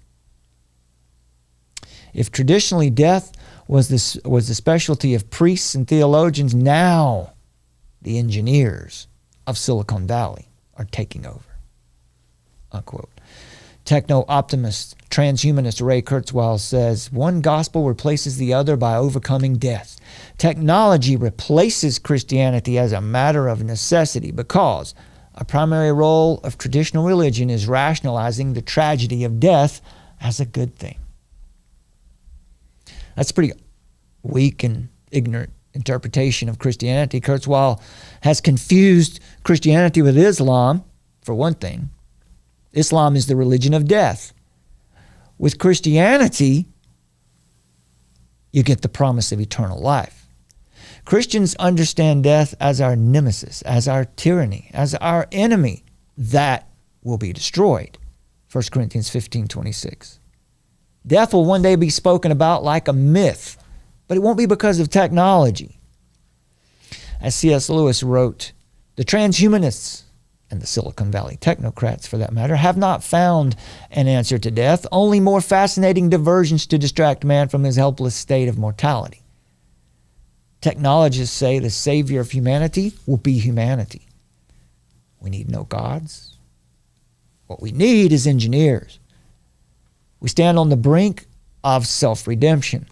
If traditionally death was the specialty of priests and theologians, now the engineers of Silicon Valley are taking over. Unquote. Techno-optimist, transhumanist Ray Kurzweil says, one gospel replaces the other by overcoming death. Technology replaces Christianity as a matter of necessity because a primary role of traditional religion is rationalizing the tragedy of death as a good thing. That's a pretty weak and ignorant interpretation of Christianity. Kurzweil has confused Christianity with Islam, for one thing. Islam is the religion of death. With Christianity, you get the promise of eternal life. Christians understand death as our nemesis, as our tyranny, as our enemy that will be destroyed. 1 Corinthians 15:26. Death will one day be spoken about like a myth, but it won't be because of technology. As C.S. Lewis wrote, the transhumanists and the Silicon Valley technocrats for that matter, have not found an answer to death, only more fascinating diversions to distract man from his helpless state of mortality. Technologists say the savior of humanity will be humanity. We need no gods. What we need is engineers. We stand on the brink of self-redemption.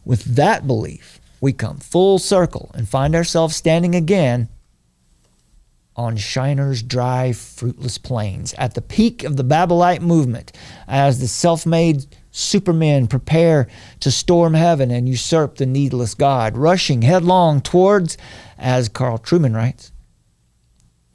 With that belief, we come full circle and find ourselves standing again on Shiner's dry, fruitless plains at the peak of the Babylite movement as the self-made supermen prepare to storm heaven and usurp the needless God, rushing headlong towards, as Carl Trueman writes,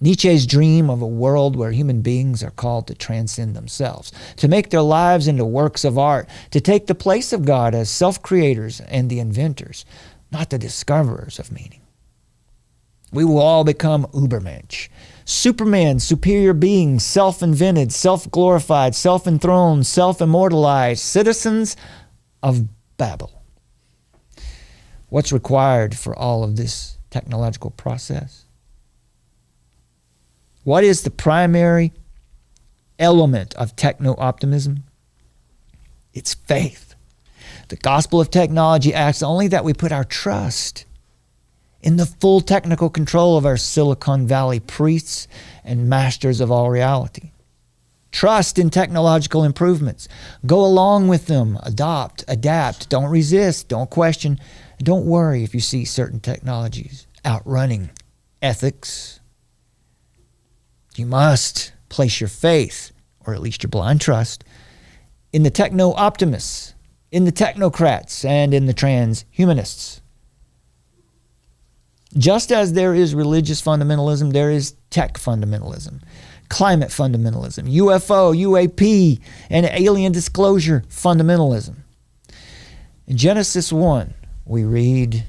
Nietzsche's dream of a world where human beings are called to transcend themselves, to make their lives into works of art, to take the place of God as self-creators and the inventors, not the discoverers of meaning. We will all become Ubermensch, Superman, superior beings, self-invented, self-glorified, self-enthroned, self-immortalized, citizens of Babel. What's required for all of this technological process? What is the primary element of techno-optimism? It's faith. The gospel of technology asks only that we put our trust in the full technical control of our Silicon Valley priests and masters of all reality. Trust in technological improvements. Go along with them. Adopt, adapt. Don't resist. Don't question. Don't worry if you see certain technologies outrunning ethics. You must place your faith, or at least your blind trust, in the techno-optimists, in the technocrats, and in the transhumanists. Just as there is religious fundamentalism, there is tech fundamentalism, climate fundamentalism, UFO, UAP, and alien disclosure fundamentalism. In Genesis 1, we read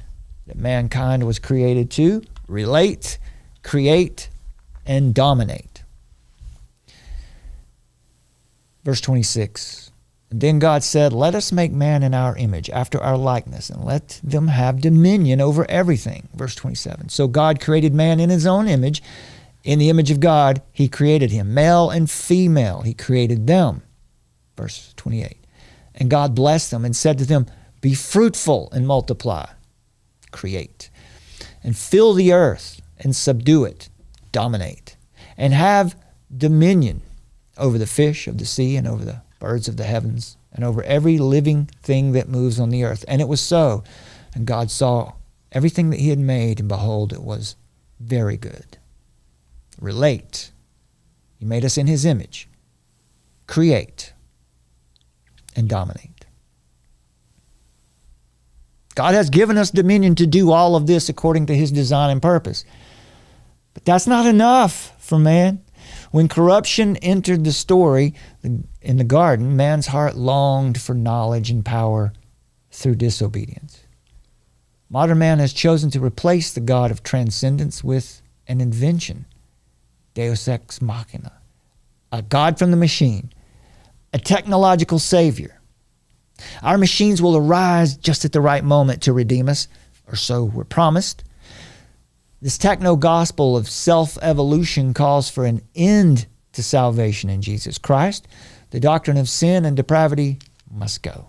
that mankind was created to relate, create, and dominate. Verse 26, and then God said, let us make man in our image, after our likeness, and let them have dominion over everything. Verse 27, so God created man in his own image. In the image of God, he created him. Male and female, he created them. Verse 28, and God blessed them and said to them, be fruitful and multiply, create, and fill the earth and subdue it, dominate, and have dominion over the fish of the sea and over the birds of the heavens and over every living thing that moves on the earth. And it was so. And God saw everything that he had made, and behold, it was very good. Relate. He made us in his image. Create and dominate. God has given us dominion to do all of this according to his design and purpose. But that's not enough for man. When corruption entered the story in the garden, man's heart longed for knowledge and power through disobedience. Modern man has chosen to replace the God of transcendence with an invention, Deus ex machina, a God from the machine, a technological savior. Our machines will arise just at the right moment to redeem us, or so we're promised. This techno-gospel of self-evolution calls for an end to salvation in Jesus Christ. The doctrine of sin and depravity must go.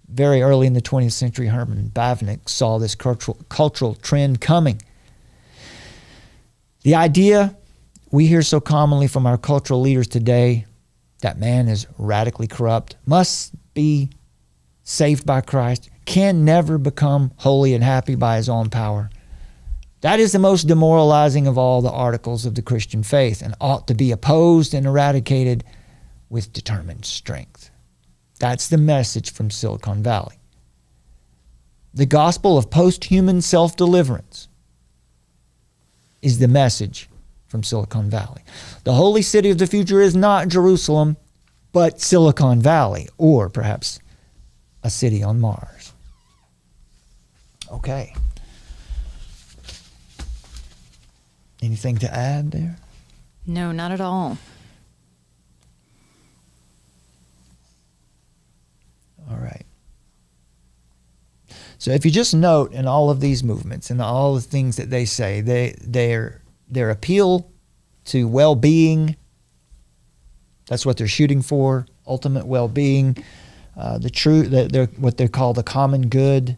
Very early in the 20th century, Herman Bavinck saw this cultural trend coming. The idea we hear so commonly from our cultural leaders today that man is radically corrupt, must be saved by Christ, can never become holy and happy by his own power. That is the most demoralizing of all the articles of the Christian faith and ought to be opposed and eradicated with determined strength. That's the message from Silicon Valley. The gospel of post-human self-deliverance is the message from Silicon Valley. The holy city of the future is not Jerusalem, but Silicon Valley, or perhaps a city on Mars. Okay. Anything to add there? No, not at all. All right. So if you just note in all of these movements and all the things that they say, their appeal to well-being. That's what they're shooting for, ultimate well-being, the true, what they call the common good.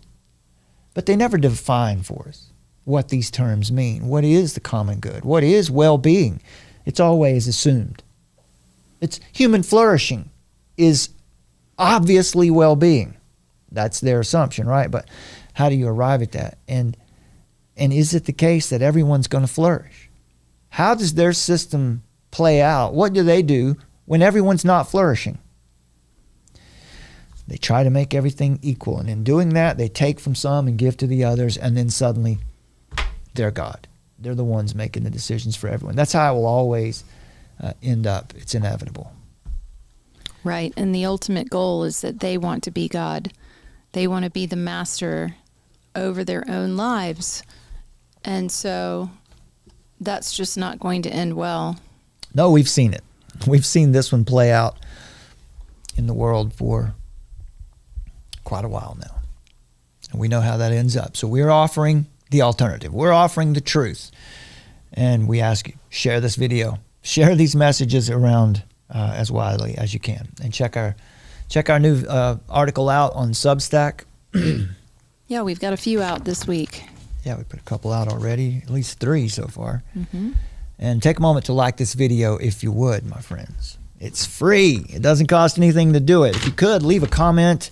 But they never define for us what these terms mean. What is the common good? What is well-being? It's always assumed. It's human flourishing is obviously well-being. That's their assumption, right? But how do you arrive at that? And is it the case that everyone's going to flourish? How does their system play out? What do they do when everyone's not flourishing? They try to make everything equal. And in doing that, they take from some and give to the others. And then suddenly, they're God. They're the ones making the decisions for everyone. That's how it will always end up. It's inevitable. Right. And the ultimate goal is that they want to be God. They want to be the master over their own lives. And so that's just not going to end well. No, we've seen it. We've seen this one play out in the world for quite a while now. And we know how that ends up. So we're offering the alternative. We're offering the truth. And we ask you, share this video. Share these messages around as widely as you can. And check our new article out on Substack. Yeah, we've got a few out this week. Yeah, we put a couple out already, at least 3 so far. Mm-hmm. And take a moment to like this video if you would, my friends. It's free. It doesn't cost anything to do it. If you could, leave a comment.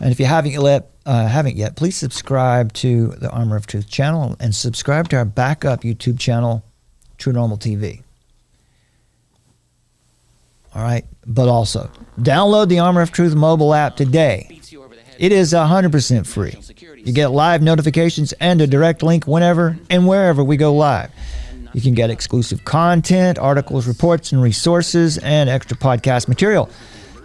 And if you haven't yet, please subscribe to the Armor of Truth channel and subscribe to our backup YouTube channel, True Normal TV. All right, but also download the Armor of Truth mobile app today. It is 100% free. You get live notifications and a direct link whenever and wherever we go live. You can get exclusive content, articles, reports, and resources, and extra podcast material.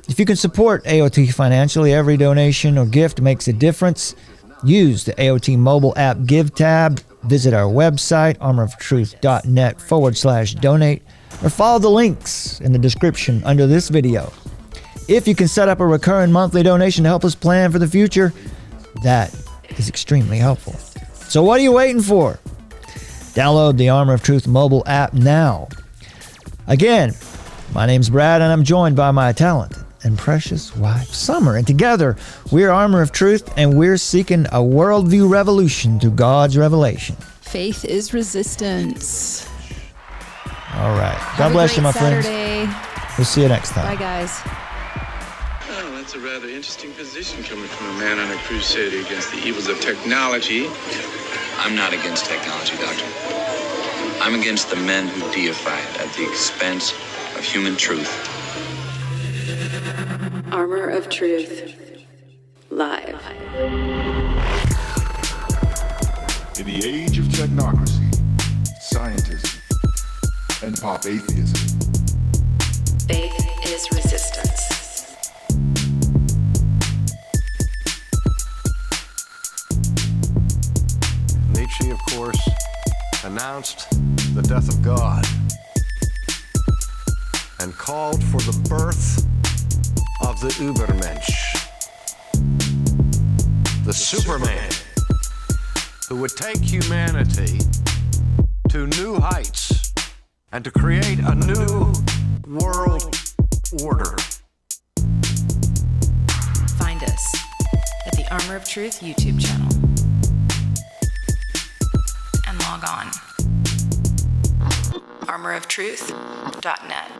If you can support AOT financially, every donation or gift makes a difference. Use the AOT mobile app Give tab. Visit our website, armoroftruth.net/donate, or follow the links in the description under this video. If you can set up a recurring monthly donation to help us plan for the future, that is extremely helpful. So what are you waiting for? Download the Armor of Truth mobile app now. Again, my name's Brad, and I'm joined by my talented and precious wife, Summer. And together, we're Armor of Truth, and we're seeking a worldview revolution through God's revelation. Faith is resistance. All right. God bless you, my friends. Saturday. We'll see you next time. Bye, guys. Well, that's a rather interesting position coming from a man on a crusade against the evils of technology. I'm not against technology, Doctor. I'm against the men who deify it at the expense of human truth. Armor of Truth. Live. In the age of technocracy, scientism, and pop atheism, Faith is resistance. Nietzsche, of course, announced the death of God and called for the birth of the Übermensch, the Superman, who would take humanity to new heights and to create a new world order. Find us at the Armor of Truth YouTube channel. And log on. armoroftruth.net.